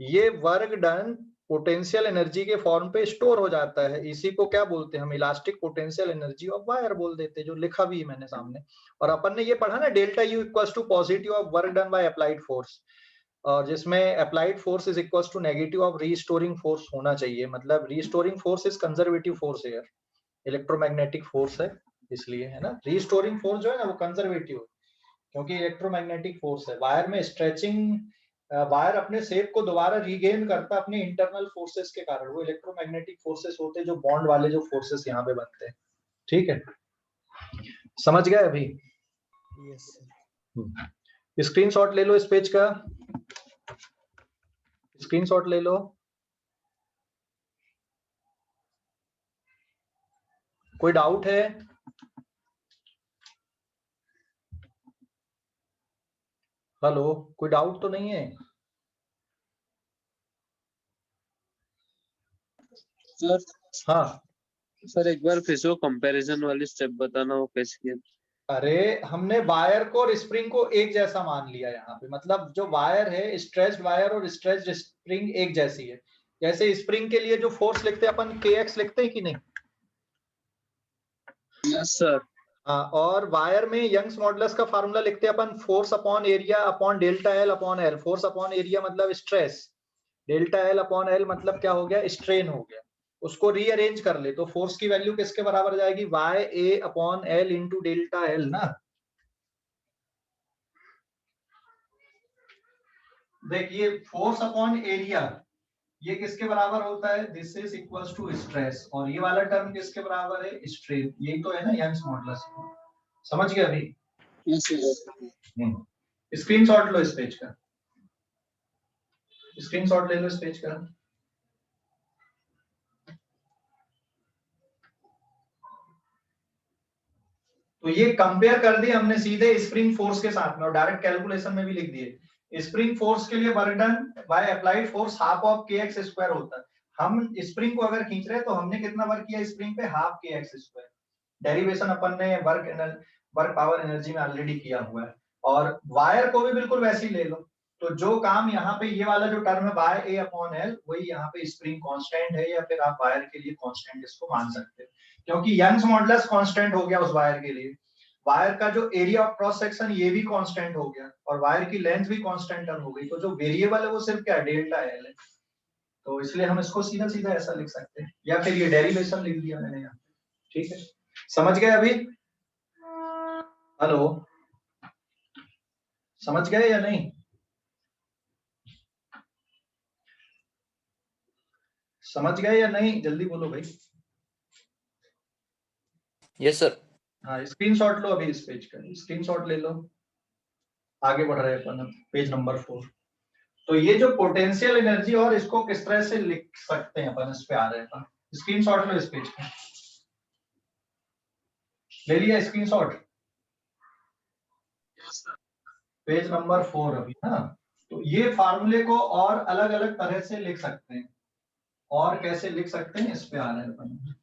ये वर्क डन पोटेंशियल एनर्जी के फॉर्म पे स्टोर हो जाता है। इसी को क्या बोलते हैं हम, elastic potential energy of wire बोल देते हैं, जो लिखा भी है मैंने सामने। और अपन ने ये पढ़ा ना, delta U equals to positive of work done by applied force, और जिसमें applied force is equals to negative of restoring force होना चाहिए। मतलब restoring force is conservative force है, इलेक्ट्रोमैग्नेटिक फोर्स है इसलिए, है ना। रीस्टोरिंग फोर्स जो है ना वो कंजर्वेटिव है, क्योंकि इलेक्ट्रोमैग्नेटिक फोर्स है। वायर में स्ट्रेचिंग, वायर अपने शेप को दोबारा रीगेन करता है अपने इंटरनल फोर्सेस के कारण, वो इलेक्ट्रोमैग्नेटिक फोर्सेस होते हैं जो बॉन्ड वाले जो फोर्सेस यहाँ पे बनते हैं, ठीक है। समझ गए अभी? यस स्क्रीनशॉट ले लो इस पेज का, स्क्रीनशॉट ले लो। कोई डाउट है? हेलो, कोई डाउट तो नहीं है? सर हाँ, सर एक बार फिर से वो कंपैरिजन वाली स्टेप बताना, वो कैसे किया? अरे हमने वायर को और स्प्रिंग को एक जैसा मान लिया यहाँ पे, मतलब जो वायर है, स्ट्रेच्ड वायर और स्ट्रेच्ड स्प्रिंग एक जैसी है। जैसे स्प्रिंग के लिए जो फोर्स लिखते हैं अपन kx लिखते हैं कि नहीं? Yes sir. हाँ, और वायर में यंग्स मॉडुलस का फार्मूला लिखते हैं अपन force upon area upon delta L upon L. Force upon area मतलब stress, delta L upon L मतलब क्या हो गया? स्ट्रेन हो गया। उसको रीअरेंज कर ले तो फोर्स की वैल्यू किसके बराबर जाएगी? Y A upon L into delta L ना। देखिए फोर्स अपॉन एरिया ये किसके बराबर होता है? This is equals to stress, और ये वाला टर्म किसके बराबर है? स्ट्रेन। यही तो है ना यंग्स मॉडुलस। समझ गए अभी? Yes sir. स्क्रीनशॉट लो इस पेज का, स्क्रीनशॉट ले लो इस पेज का। तो ये कंपेयर कर दिए हमने सीधे स्प्रिंग फोर्स के साथ में, और डायरेक्ट कैलकुलेशन में भी लिख दिए। स्प्रिंग फोर्स के लिए burden bye applied force half of kx square होता है। हम स्प्रिंग को अगर खींच रहे हैं तो हमने कितना वर्क किया स्प्रिंग पे? Half kx square. डेरिवेशन अपन ने वर्क पावर एनर्जी में ऑलरेडी किया हुआ है। और वायर को भी बिल्कुल वैसे ही ले लो। तो जो काम यहाँ पे ये वाला जो टर्म है बाय ए अपॉन एल, वही यहाँ पे स्प्रिंग कांस्टेंट है, या फिर आप वायर के लिए कांस्टेंट इसको मान सकते हो, क्योंकि यंग्स मॉडुलस कांस्टेंट हो गया उस वायर के लिए। वायर का जो एरिया ऑफ क्रॉस सेक्शन ये भी कांस्टेंट हो गया, और वायर की लेंथ भी कांस्टेंट हो गई। तो जो वेरिएबल है वो सिर्फ क्या है? डेल्टा एल है। तो इसलिए हम इसको सीधा सीधा ऐसा लिख सकते हैं, या फिर ये डेरिवेशन लिख दिया मैंने यहाँ। ठीक है, समझ गए अभी? हेलो, समझ गए या नहीं? समझ गए या नहीं? जल्दी बोलो भाई। Yes sir. हाँ, स्क्रीनशॉट लो अभी इस पेज का, स्क्रीनशॉट ले लो। आगे बढ़ रहे हैं अपन पेज नंबर 4। तो ये जो पोटेंशियल एनर्जी और इसको किस तरह से लिख सकते हैं अपन, इस पे आ रहे हैं। स्क्रीनशॉट लो इस पेज का, ले लिया स्क्रीनशॉट? पेज नंबर 4 अभी ना। तो ये फार्मूले को और अलग अलग तरह से लिख सकते हैं, और कैसे लिख सकते हैं इस पे आ रहे हैं अपन।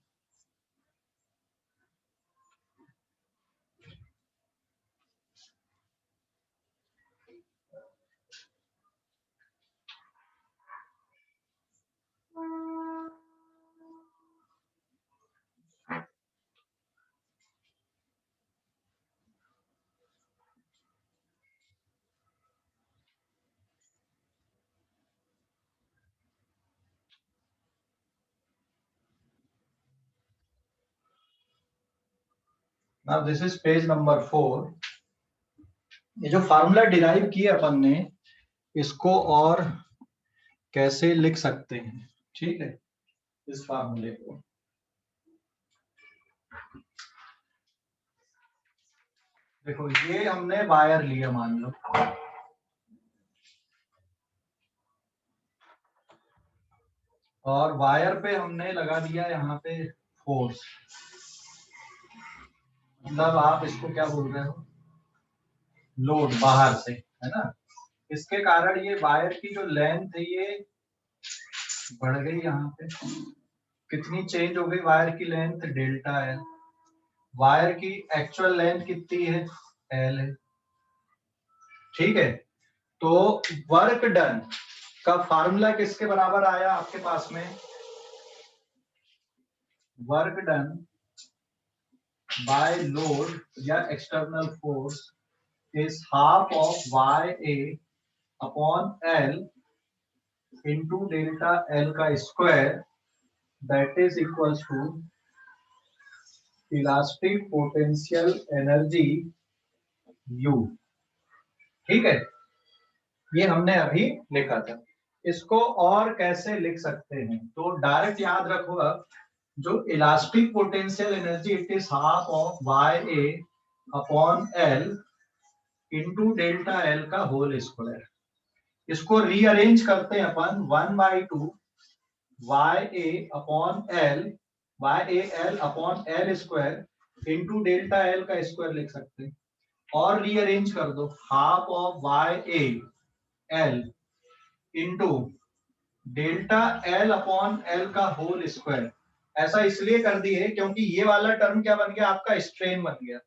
Now this is page number 4। ये जो फार्मूला डिराइव किया अपन ने, इसको और कैसे लिख सकते हैं? ठीक है, इस फार्मूले को देखो, ये हमने वायर लिया मान लो, और वायर पे हमने लगा दिया यहाँ पे फोर्स, मतलब आप इसको क्या बोल रहे हो? लोड बाहर से, है ना। इसके कारण ये वायर की जो लेंथ है ये बढ़ गई। यहाँ पे कितनी चेंज हो गई वायर की लेंथ? Delta L. वायर की एक्चुअल लेंथ कितनी है? एल है। ठीक है, तो वर्क डन का फार्मूला किसके बराबर आया आपके पास में? वर्क डन बाय लोड या external force is half of YA upon L into delta L का square, that is equals to elastic potential energy U। ठीक है, ये हमने अभी लिखा था। इसको और कैसे लिख सकते हैं? तो डायरेक्ट याद रखो, अब जो elastic potential energy it is half of YA upon L into delta L का होल स्क्वायर। इसको रीअरेंज करते हैं अपन 1/2 YA upon L, YAL upon L square into delta L का स्क्वायर लिख सकते हैं। और रीअरेंज कर दो half of YAL into delta L upon L का होल स्क्वायर। ऐसा इसलिए कर दिए क्योंकि ये वाला टर्म क्या बन गया आपका, स्ट्रेन बन गया।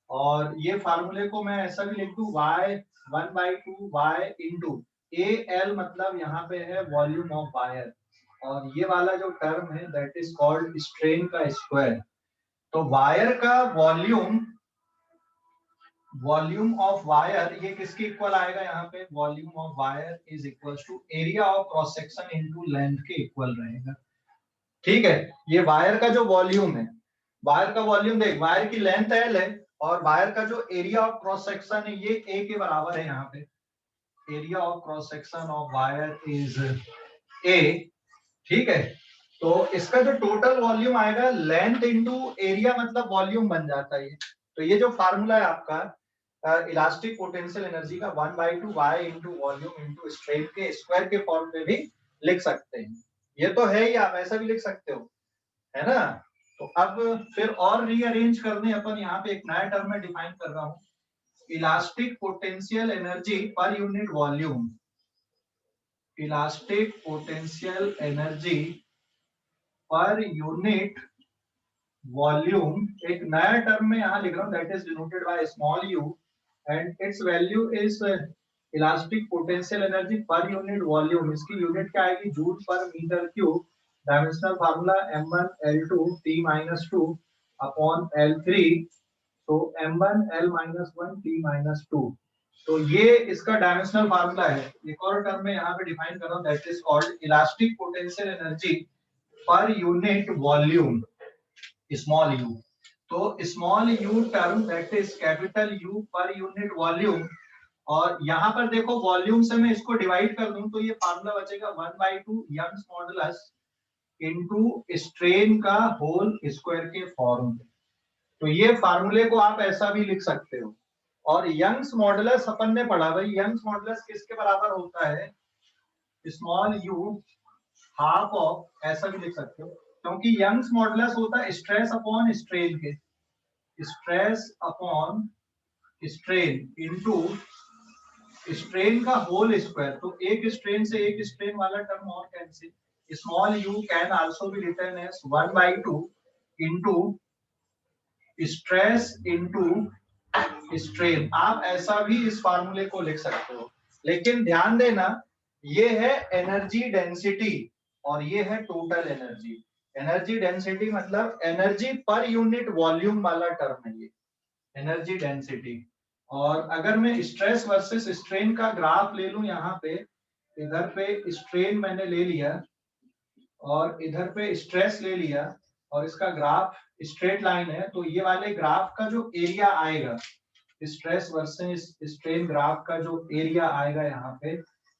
और ये फार्मूले को मैं ऐसा भी लिख दूं y 1/2 y इंटू AL मतलब यहाँ पे है वॉल्यूम ऑफ वायर, और ये वाला जो टर्म है दैट इज कॉल्ड स्ट्रेन का स्क्वायर। तो वायर का वॉल्यूम ऑफ वायर ये किसके इक्वल आएगा, यहाँ पे volume of wire is equal to area of cross section into length के इक्वल रहेगा। ठीक है, ये वायर का जो वॉल्यूम है, वायर का वॉल्यूम देख, वायर की लेंथ L है और वायर का जो एरिया ऑफ क्रॉस सेक्शन है ये A के बराबर है। यहाँ पे area of cross section of wire is A। ठीक है, तो इसका जो टोटल वॉल्यूम आएगा लेंथ इंटू एरिया मतलब वॉल्यूम बन जाता है। तो ये जो फार्मूला है आपका इलास्टिक पोटेंशियल एनर्जी का 1/2 y into volume into strain के स्क्वायर के फॉर्म में भी लिख सकते हैं। ये तो है ही, आप ऐसा भी लिख सकते हो, है ना। तो अब फिर और रीअरेंज करने अपन यहाँ पे एक नया टर्म में डिफाइन कर रहा हूँ, elastic potential energy per unit volume. Elastic potential energy per unit volume एक नया टर्म में यहाँ लिख रहा हूँ, that is denoted by small u and its value is elastic potential energy per unit volume. इसकी यूनिट क्या आएगी, joule per metre cube. Dimensional formula m1L2 T-2 upon L3, तो m1L-1 T-2। तो ये इसका डायमेंशनल फार्मूला है। एक और टर्म में यहाँ पे डिफाइन कर रहा हूँ, that is called elastic potential energy per unit volume small u। तो small u term that is capital U पर यूनिट वॉल्यूम, और यहाँ पर देखो वॉल्यूम से मैं इसको डिवाइड कर दूं तो ये फार्मूला बचेगा 1/2 यंग्स मॉडुलस इनटू स्ट्रेन का होल स्क्वायर के फॉर्म में। तो ये फार्मूले को आप ऐसा भी लिख सकते हो। और यंग्स मॉडुलस अपन ने पढ़ा भाई, यंग्स मॉडुलस किसके बराबर होता है, स्मॉल u हाफ ऑफ, ऐसा भी लिख सकते हो क्योंकि यंग्स मॉडुलस होता है स्ट्रेस अपॉन स्ट्रेन के, stress upon strain into strain का होल स्क्वायर। तो एक स्ट्रेन से एक स्ट्रेन वाला टर्म और cancel, small u can also be written as 1/2 into stress into strain. आप ऐसा भी इस फार्मूले को लिख सकते हो, लेकिन ध्यान देना ये है एनर्जी डेंसिटी और ये है टोटल एनर्जी। एनर्जी डेंसिटी मतलब एनर्जी पर यूनिट वॉल्यूम वाला टर्म है ये एनर्जी डेंसिटी। और अगर मैं स्ट्रेस वर्सेस स्ट्रेन का ग्राफ ले लूं, यहाँ पे इधर पे स्ट्रेन मैंने ले लिया और इधर पे स्ट्रेस ले लिया और इसका ग्राफ स्ट्रेट लाइन है, तो ये वाले ग्राफ का जो एरिया आएगा, स्ट्रेस वर्सेस स्ट्रेन ग्राफ का जो एरिया आएगा यहाँ पे,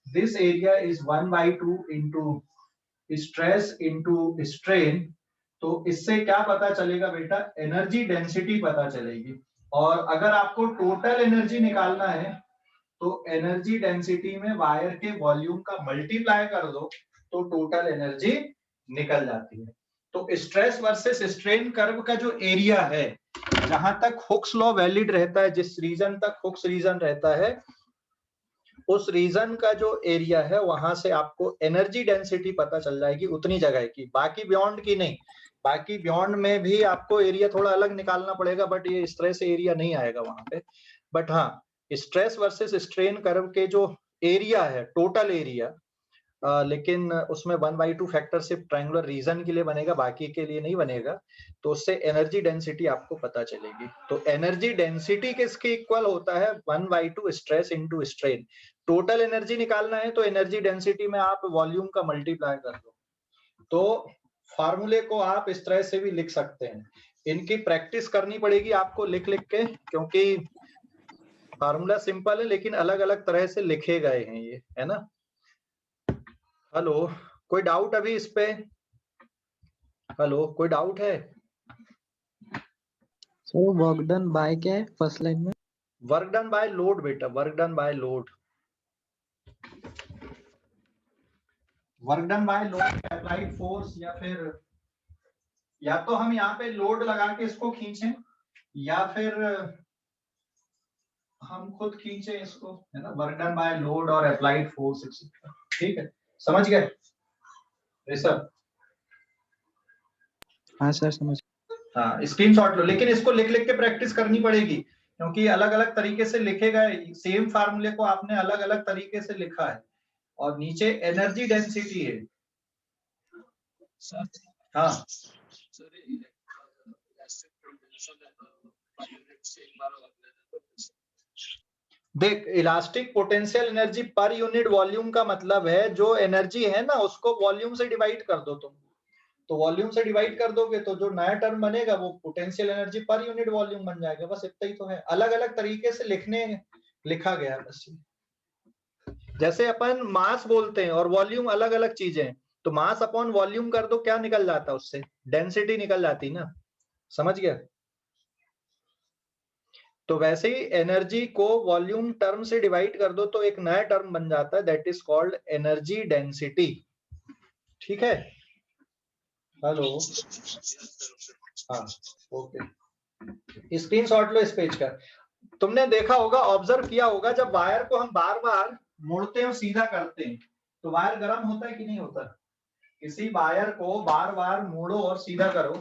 this area is 1/2 into stress into strain. तो इससे क्या पता चलेगा बेटा, एनर्जी डेंसिटी पता चलेगी। और अगर आपको टोटल एनर्जी निकालना है तो एनर्जी डेंसिटी में वायर के वॉल्यूम का मल्टीप्लाई कर दो तो टोटल एनर्जी निकल जाती है। तो स्ट्रेस वर्सेस स्ट्रेन कर्व का जो एरिया है, जहां तक हुक्स लॉ वैलिड रहता है, जिस रीजन तक हुक्स रीजन रहता है, उस रीजन का जो एरिया है वहां से आपको एनर्जी डेंसिटी पता चल जाएगी उतनी जगह की, बाकी बियॉन्ड की नहीं। बाकी बियॉन्ड में भी आपको एरिया थोड़ा अलग निकालना पड़ेगा, बट ये स्ट्रेस एरिया नहीं आएगा वहां पे। बट हाँ, स्ट्रेस वर्सेस स्ट्रेन कर्व के जो एरिया है, टोटल एरिया, लेकिन उसमें 1/2 फैक्टर सिर्फ ट्रायंगुलर रीजन के लिए बनेगा, बाकी के लिए नहीं बनेगा। तो उससे एनर्जी डेंसिटी आपको पता चलेगी। तो एनर्जी डेंसिटी किसके इक्वल होता है, 1/2 stress into strain. Total energy निकालना है तो एनर्जी डेंसिटी में आप वॉल्यूम का मल्टीप्लाई कर दो। तो फार्मूले को आप इस तरह से भी लिख सकते हैं। इनकी प्रैक्टिस करनी पड़ेगी आपको लिख लिख के, क्योंकि फार्मूला सिंपल है लेकिन अलग अलग तरह से लिखे गए हैं ये, है ना। हेलो, कोई डाउट अभी इस पे? हेलो, कोई डाउट है? सर वर्क डन बाय क्या है फर्स्ट लाइन में? वर्क डन बाय लोड बेटा, work done by load, work done by load, applied force, या फिर या तो हम यहाँ पे लोड लगा के इसको खींचें या फिर हम खुद खींचे इसको, है ना, वर्क डन बाय लोड और अप्लाइड फोर्स एक्सेट्रा। ठीक है, समझ गए ऋषभ? हाँ सर समझ। हाँ, स्क्रीनशॉट लो, लेकिन इसको लिख लिख के प्रैक्टिस करनी पड़ेगी, क्योंकि अलग अलग तरीके से लिखे गए, सेम फार्मूले को आपने अलग अलग तरीके से लिखा है, और नीचे एनर्जी डेंसिटी है। हाँ देख, elastic potential energy per unit volume का मतलब है जो एनर्जी है ना उसको वॉल्यूम से डिवाइड कर दो तुम, तो वॉल्यूम से डिवाइड कर दोगे तो जो नया टर्म बनेगा वो potential energy per unit volume बन जाएगा। बस इतना ही तो है, अलग अलग तरीके से लिखा गया बस। जैसे अपन मास बोलते हैं और वॉल्यूम अलग अलग चीजें, तो मास अपॉन वॉल्यूम कर दो, क्या निकल जाता है उससे? डेंसिटी निकल जाती ना, समझ गया? तो वैसे ही एनर्जी को वॉल्यूम टर्म से डिवाइड कर दो तो एक नया टर्म बन जाता है, that is called energy density. ठीक है, हेलो, हाँ ओके, स्क्रीनशॉट लो इस पेज का। तुमने देखा होगा, ऑब्जर्व किया होगा, जब वायर को हम बार बार मोड़ते हैं और सीधा करते हैं तो वायर गर्म होता है कि नहीं होता? किसी वायर को बार बार मोड़ो और सीधा करो,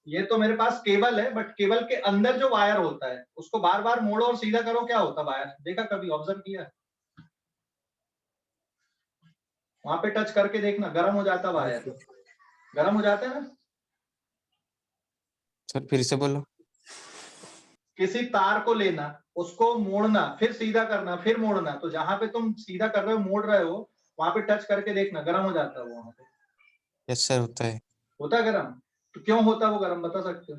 ये तो मेरे पास केबल है, बट केबल के अंदर जो वायर होता है उसको बार बार मोड़ो और सीधा करो, क्या होता है वायर? देखा कभी, ऑब्जर्व किया? वहां पे टच करके देखना, गर्म हो जाता वायर, गर्म हो जाता है ना। सर फिर से बोलो। किसी तार को लेना, उसको मोड़ना, फिर सीधा करना, फिर मोड़ना, तो जहां पे तुम सीधा कर रहे हो, मोड़ रहे हो, वहां पे टच करके देखना, गर्म हो जाता है वो वहां पे। यस सर, होता है। होता है गर्म? तो क्यों होता है वो गर्म, बता सकते हो?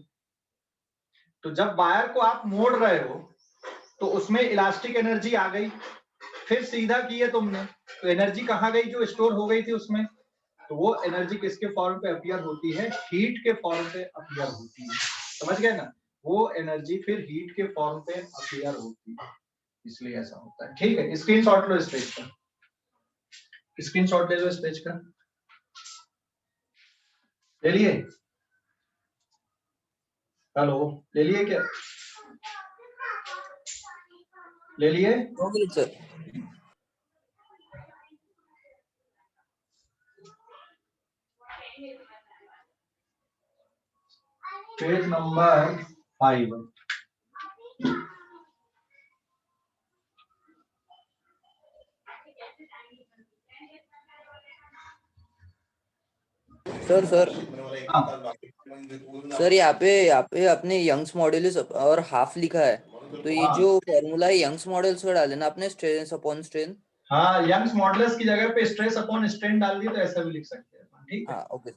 तो जब वायर को आप मोड़ रहे हो तो उसमें इलास्टिक एनर्जी आ गई, फिर सीधा किए तुमने तो एनर्जी कहाँ गई जो स्टोर हो गई थी उसमें? तो वो एनर्जी किसके फॉर्म पे अपीयर होती है? हीट के फॉर्म पे अपीयर होती है। समझ गए ना? वो एनर्जी फिर हीट के फॉर्म पे अपीयर होती है, इसलिए ऐसा होता है। ठीक है, स्क्रीनशॉट लो इस पेज का, स्क्रीनशॉट ले लो इस पेज का, ले लिए? हेलो, ले लिए क्या? ले लिए? Sir page number 5। Sir sir हाँ, सर यहाँ पे अपने यंग्स मॉड्यूलस और हाफ लिखा है, तो ये जो फॉर्मूला है यंग्स मॉड्यूलस का डालेना आपने, स्ट्रेस अपॉन स्ट्रेन। हाँ, यंग्स मॉडुलस की जगह पे स्ट्रेस अपॉन स्ट्रेन डाल दिए तो ऐसा भी लिख सकते हैं। ठीक है, हाँ ओके।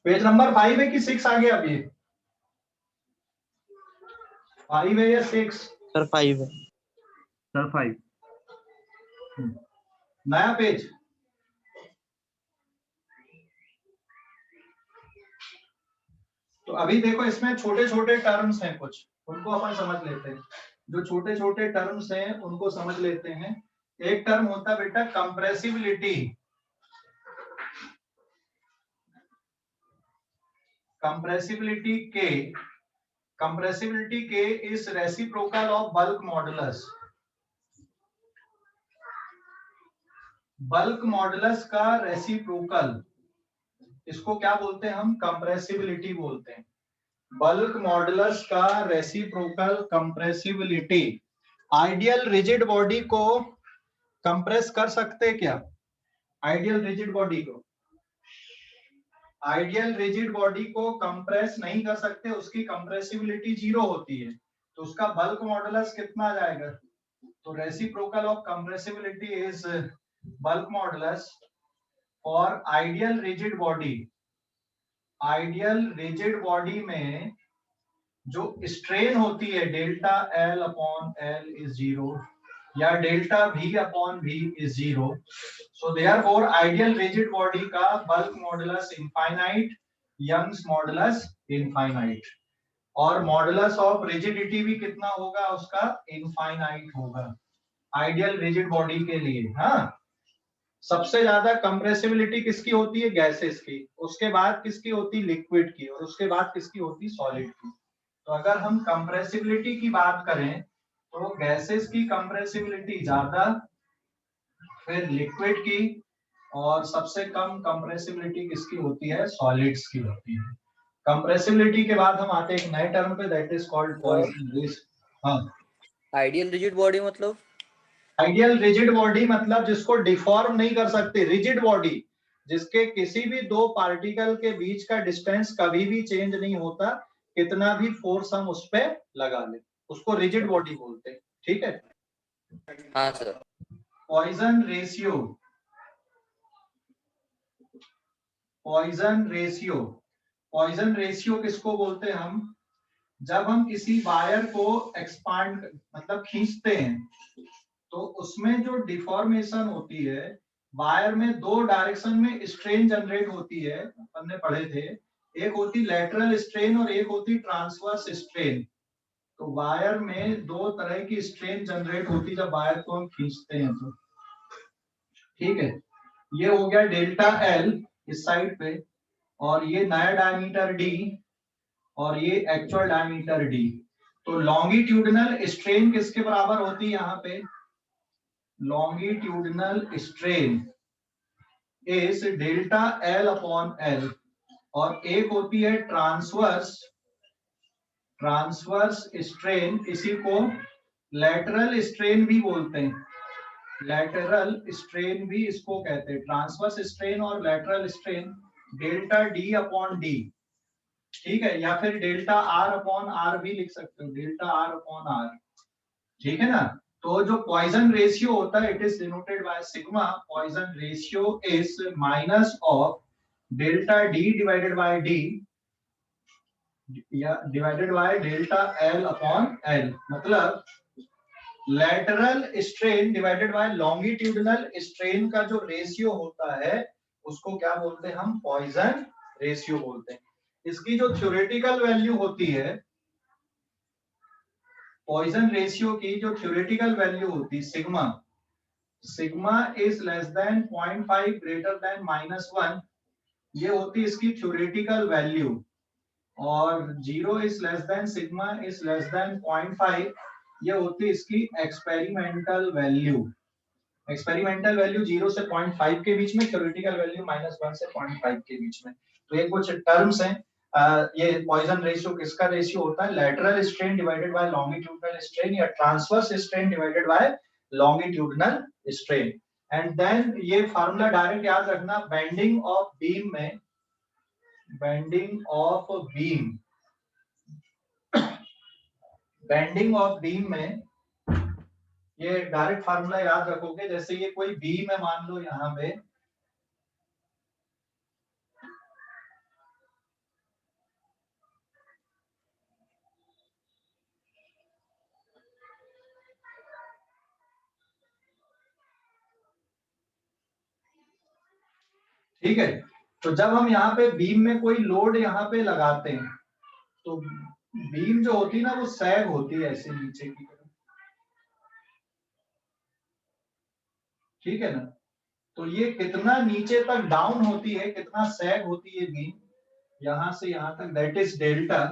पेज नंबर 5 है कि 6 आ गया? अभी 5 है या 6? सर 5 है। सर 5 नया पेज। तो अभी देखो, इसमें छोटे छोटे टर्म्स हैं कुछ, उनको अपन समझ लेते हैं। जो छोटे छोटे टर्म्स हैं उनको समझ लेते हैं। एक टर्म होता है बेटा कंप्रेसिबिलिटी। कंप्रेसिबिलिटी के is reciprocal of bulk modulus. Bulk modulus का रेसिप्रोकल, इसको क्या बोलते हैं हम? कंप्रेसिबिलिटी बोलते हैं। बल्क मॉडुलस का reciprocal compressibility. Ideal rigid body को कंप्रेस कर सकते क्या? आइडियल रिजिड बॉडी को, आइडियल रिजिड बॉडी को कंप्रेस नहीं कर सकते, उसकी कंप्रेसिबिलिटी 0 होती है, तो उसका बल्क मॉडुलस कितना आ जाएगा? तो reciprocal of compressibility is bulk modulus for ideal rigid body. Ideal rigid body में जो स्ट्रेन होती है delta L upon L is 0 या delta V upon V is 0, so therefore ideal rigid body का bulk modulus infinite, Young's modulus infinite. और मॉडुलस ऑफ रिजिडिटी भी कितना होगा उसका, इनफाइनाइट होगा आइडियल रिजिड बॉडी के लिए। हाँ, सबसे ज्यादा कंप्रेसिबिलिटी किसकी होती है, गैसेस की, उसके बाद किसकी होती, लिक्विड की, और उसके बाद किसकी होती, सॉलिड की। तो अगर हम कंप्रेसिबिलिटी की बात करें तो गैसेस की कंप्रेसिबिलिटी ज्यादा, फिर लिक्विड की, और सबसे कम कंप्रेसिबिलिटी किसकी होती है, सॉलिड्स की होती है। कंप्रेसिबिलिटी के बाद हम आते हैं एक नए टर्म पे, दैट इज कॉल्ड पॉइजन। हाँ, आइडियल रिजिड बॉडी मतलब? आइडियल रिजिड बॉडी मतलब जिसको डिफॉर्म नहीं कर सकते, रिजिड बॉडी जिसके किसी भी दो पार्टिकल के बीच का डिस्टेंस कभी भी चेंज नहीं होता, कितना भी फोर्स हम उस पे लगा ले, उसको रिजिड बॉडी बोलते हैं। ठीक है। हाँ sir. Poisson ratio, Poisson ratio, Poisson ratio किसको बोलते हैं हम, जब हम किसी वायर को एक्सपांड मतलब खींचते हैं तो उसमें जो डिफॉर्मेशन होती है, वायर में दो डायरेक्शन में स्ट्रेन जनरेट होती है, अपन ने पढ़े थे, एक होती लैटरल स्ट्रेन और एक होती ट्रांसवर्स स्ट्रेन। तो वायर में दो तरह की स्ट्रेन जनरेट होती जब वायर को हम खींचते हैं तो। ठीक है, ये हो गया डेल्टा एल इस साइड पे, और ये नया डायमीटर डी, और ये एक्चुअल डायमीटर डी। तो लॉन्गिट्यूडिनल स्ट्रेन किसके बराबर होती है यहाँ पे, longitudinal strain is delta L upon L, और एक होती है ट्रांसवर्स, ट्रांसवर्स स्ट्रेन, इसी को लैटरल स्ट्रेन भी बोलते हैं, लैटरल स्ट्रेन भी इसको कहते हैं, ट्रांसवर्स स्ट्रेन और lateral strain delta D upon D. ठीक है, या फिर डेल्टा आर अपॉन आर भी लिख सकते हो, डेल्टा आर अपॉन आर। ठीक है ना। तो जो पॉइजन रेशियो होता है, it is denoted by sigma, Poisson ratio is minus of delta D divided by D या divided by delta L upon L, मतलब lateral strain divided by longitudinal strain का जो रेशियो होता है उसको क्या बोलते हैं हम, पॉइजन रेशियो बोलते हैं। इसकी जो थ्योरेटिकल वैल्यू होती है, पॉइजन रेशियो की जो थ्योरेटिकल वैल्यू होती है sigma, sigma is less than 0.5 greater than -1, ये होती है इसकी थ्योरेटिकल वैल्यू, और 0 is less than sigma is less than 0.5, ये होती है इसकी एक्सपेरिमेंटल वैल्यू। एक्सपेरिमेंटल वैल्यू 0 से 0.5 के बीच में, थ्योरेटिकल वैल्यू -1 से 0.5 के बीच में। तो ये कुछ टर्म्स हैं। ये पॉइजन रेशियो किसका रेशियो होता है, lateral strain divided by longitudinal strain या transverse strain divided by longitudinal strain. And then ये फार्मूला डायरेक्ट याद रखना, बेंडिंग ऑफ बीम में, bending of beam, bending of beam में ये डायरेक्ट फार्मूला याद रखोगे। जैसे ये कोई बीम है मान लो यहाँ पे, ठीक है। तो जब हम यहाँ पे बीम में कोई लोड यहाँ पे लगाते हैं तो बीम जो होती है ना वो सैग होती है ऐसे नीचे की तरफ, ठीक है ना। तो ये कितना नीचे तक डाउन होती है, कितना सैग होती है बीम यहां से यहां तक, that is delta,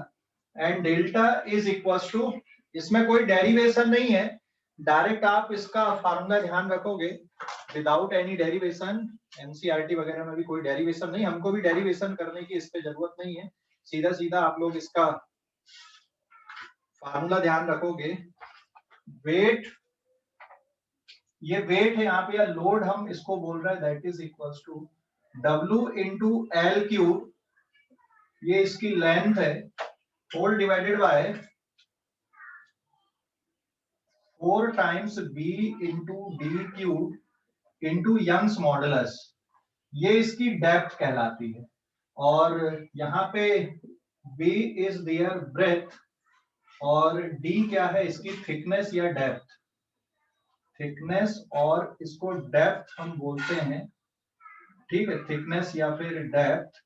and delta is equal to, इसमें कोई डेरिवेशन नहीं है, डायरेक्ट आप इसका फार्मूला ध्यान रखोगे विदाउट एनी डेरिवेशन। एनसीईआरटी वगैरह में भी कोई डेरिवेशन नहीं, हमको भी डेरिवेशन करने की इस पे जरूरत नहीं है, सीधा सीधा आप लोग इसका फार्मूला ध्यान रखोगे। वेट, ये वेट है यहाँ पे, या लोड हम इसको बोल रहे हैं, that is equal to W into L cube, ये इसकी लेंथ है, whole divided by 4 times B into D cube into Young's modulus, ये इसकी डेप्थ कहलाती है। और यहाँ पे B इज देयर ब्रेथ, और D क्या है, इसकी थिकनेस या डेप्थ, थिकनेस, और इसको डेप्थ हम बोलते हैं, ठीक है, थिकनेस या फिर डेप्थ।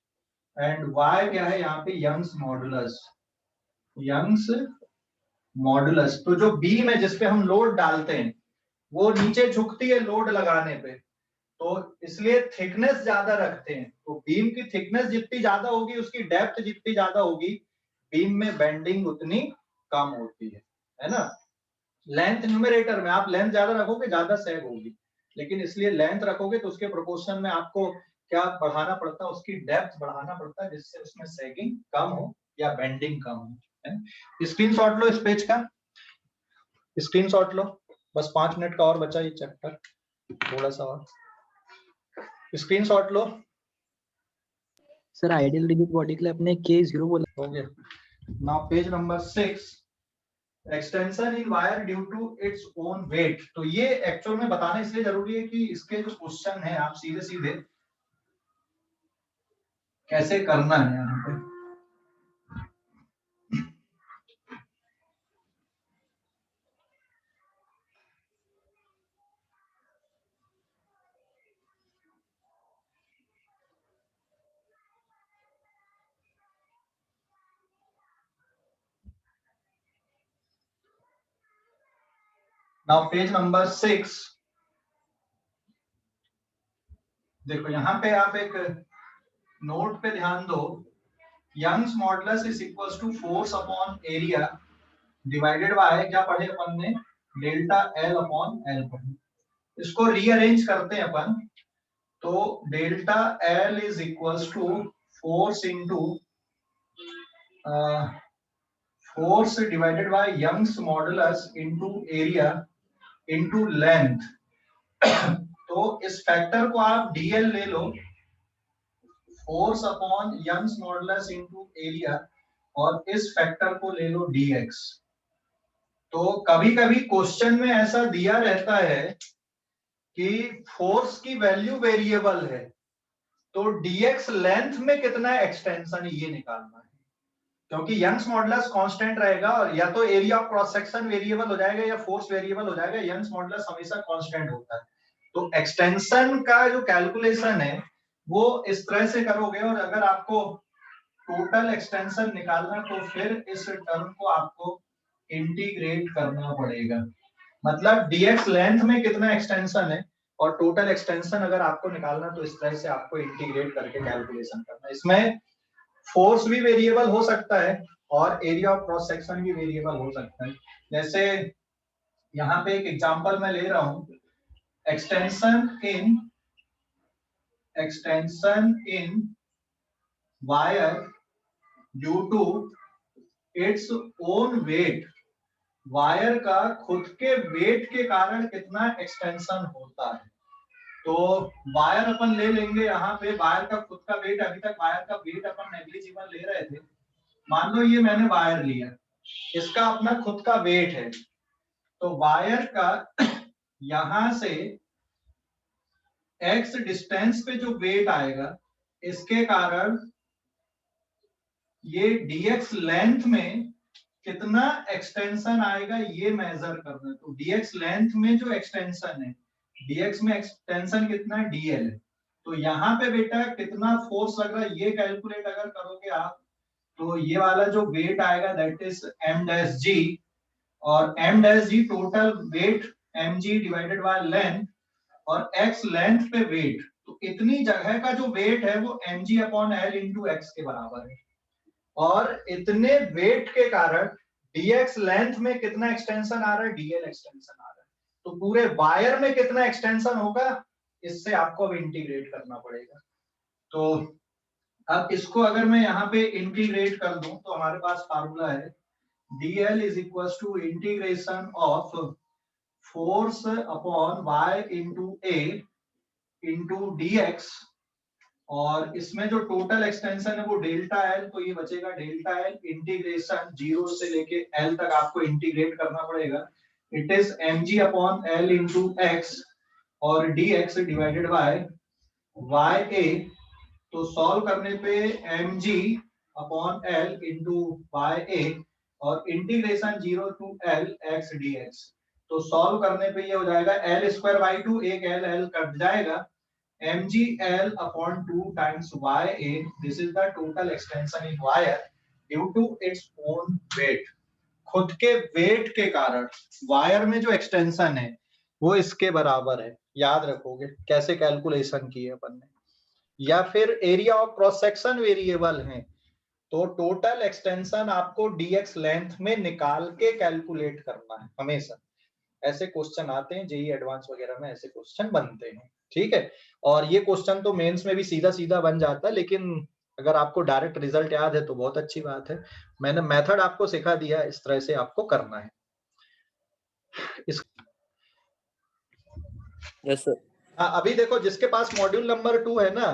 एंड Y क्या है यहाँ पे, यंग्स मॉडुलस, यंग्स मॉडुलस। तो जो बीम है जिसपे हम लोड डालते हैं वो नीचे झुकती है लोड लगाने पे, तो इसलिए थिकनेस ज्यादा रखते हैं। तो बीम की थिकनेस जितनी ज्यादा होगी उसकी डेप्थ जितनी ज्यादा होगी, बीम में बेंडिंग उतनी कम होती है ना। लेंथ न्यूमरेटर में आप लेंथ ज्यादा रखोगे ज्यादा सैग होगी, लेकिन इसलिए लेंथ रखोगे तो उसके प्रोपोर्शन में आपको क्या बढ़ाना पड़ता है, उसकी डेप्थ बढ़ाना पड़ता है, जिससे उसमें सैगिंग कम हो या बेंडिंग कम हो। स्क्रीनशॉट लो इस पेज का, स्क्रीनशॉट लो। बस 5 मिनट का और बचा ये चैप्टर, थोड़ा सा और स्क्रीनशॉट लो। सर आइडियल रिजिड बॉडी के लिए अपने K0 बोला। हो गया। Now page number 6, extension in wire due to its own weight. तो ये एक्चुअल में बताना इसलिए जरूरी है कि इसके जो क्वेश्चन है आप सीधे सीधे कैसे करना है यहाँ पे। नाउ पेज नंबर 6, देखो यहाँ पे आप एक नोट पे ध्यान दो। Young's modulus is equals to force upon area divided by, क्या पढ़े अपन ने, डेल्टा एल अपॉन एल पढ़े। इसको रीअरेंज करते हैं अपन, तो delta L is equals to force into force divided by Young's modulus into area into length. तो इस फैक्टर को आप डीएल ले लो, force upon Young's modulus into area, और इस फैक्टर को ले लो dx। तो कभी कभी क्वेश्चन में ऐसा दिया रहता है कि फोर्स की वैल्यू वेरिएबल है, तो dx लेंथ में कितना एक्सटेंशन ये निकालना है, क्योंकि यंग्स मॉडुलस कांस्टेंट रहेगा, और या तो area of cross section variable हो जाएगा या फोर्स वेरिएबल हो जाएगा। यंग्स मॉडुलस हमेशा कांस्टेंट होता है। तो एक्सटेंशन का जो कैलकुलेशन है वो इस तरह से करोगे, और अगर आपको टोटल एक्सटेंशन निकालना तो फिर इस टर्म को आपको इंटीग्रेट करना पड़ेगा। मतलब dx लेंथ में कितना एक्सटेंशन है और टोटल एक्सटेंशन अगर आपको निकालना तो इस तरह से आपको इंटीग्रेट करके कैलकुलेशन करना है। इसमें फोर्स भी वेरिएबल हो सकता है और एरिया ऑफ क्रॉस सेक्शन भी वेरिएबल हो सकता है। जैसे यहाँ पे एक एग्जांपल मैं ले रहा हूं, extension in wire due to its own weight. Wire का खुद के वेट के कारण कितना एक्सटेंशन होता है। तो वायर अपन ले लेंगे, यहाँ पे वायर का खुद का वेट, अभी तक वायर का वेट अपन नेग्लिजिबल ले रहे थे। मान लो ये मैंने वायर लिया, इसका अपना खुद का वेट है, तो वायर का यहां से x डिस्टेंस पे जो वेट आएगा, इसके कारण ये dx लेंथ में कितना एक्सटेंशन आएगा ये मेजर करना है। तो dx लेंथ में जो एक्सटेंशन है, dx में एक्सटेंशन कितना है, dl है। तो यहाँ पे बेटा कितना फोर्स लग रहा है ये कैलकुलेट अगर करोगे आप, तो ये वाला जो वेट आएगा दैट इज m-g, और m-g total weight mg divided by length, और x लेंथ पे वेट, तो इतनी जगह का जो वेट है वो mg upon l into x के बराबर है। और इतने वेट के कारण dx लेंथ में कितना एक्सटेंशन आ रहा है, dl एक्सटेंशन आ रहा है। तो पूरे वायर में कितना एक्सटेंशन होगा, इससे आपको अब इंटीग्रेट करना पड़ेगा। तो अब इसको अगर मैं यहाँ पे इंटीग्रेट कर दूं तो हमारे पास फार्मूला है dl is equal to integration of force upon y into a into dx, और इसमें जो टोटल एक्सटेंशन है वो डेल्टा एल, तो ये बचेगा डेल्टा एल इंटीग्रेशन 0 से लेके एल तक आपको इंटीग्रेट करना पड़ेगा। It is mg upon L into x और dx डिवाइडेड बाय ya। तो सॉल्व करने पे mg upon L into ya और integration 0 to L x dx। तो सॉल्व करने पे ये हो जाएगा एल स्क्वायर बाई 2, एक एल एल कट जाएगा, mgl upon 2 times ya. This is the total extension in wire due to its own weight, खुद के वेट के कारण वायर में जो एक्सटेंशन है वो इसके बराबर है। याद रखोगे कैसे कैलकुलेशन की है अपन ने। या फिर area of cross section variable है तो टोटल एक्सटेंशन आपको डीएक्स लेंथ में निकाल के कैलकुलेट करना है। हमेशा ऐसे क्वेश्चन आते हैं, जेई एडवांस वगैरह में ऐसे क्वेश्चन बनते हैं, ठीक है। और ये क्वेश्चन तो मेंस में भी सीधा सीधा बन जाता है, लेकिन अगर आपको डायरेक्ट रिजल्ट याद है तो बहुत अच्छी बात है। मैंने मेथड आपको सिखा दिया, इस तरह से आपको करना है। Yes sir. अभी देखो जिसके पास मॉड्यूल नंबर 2 है ना,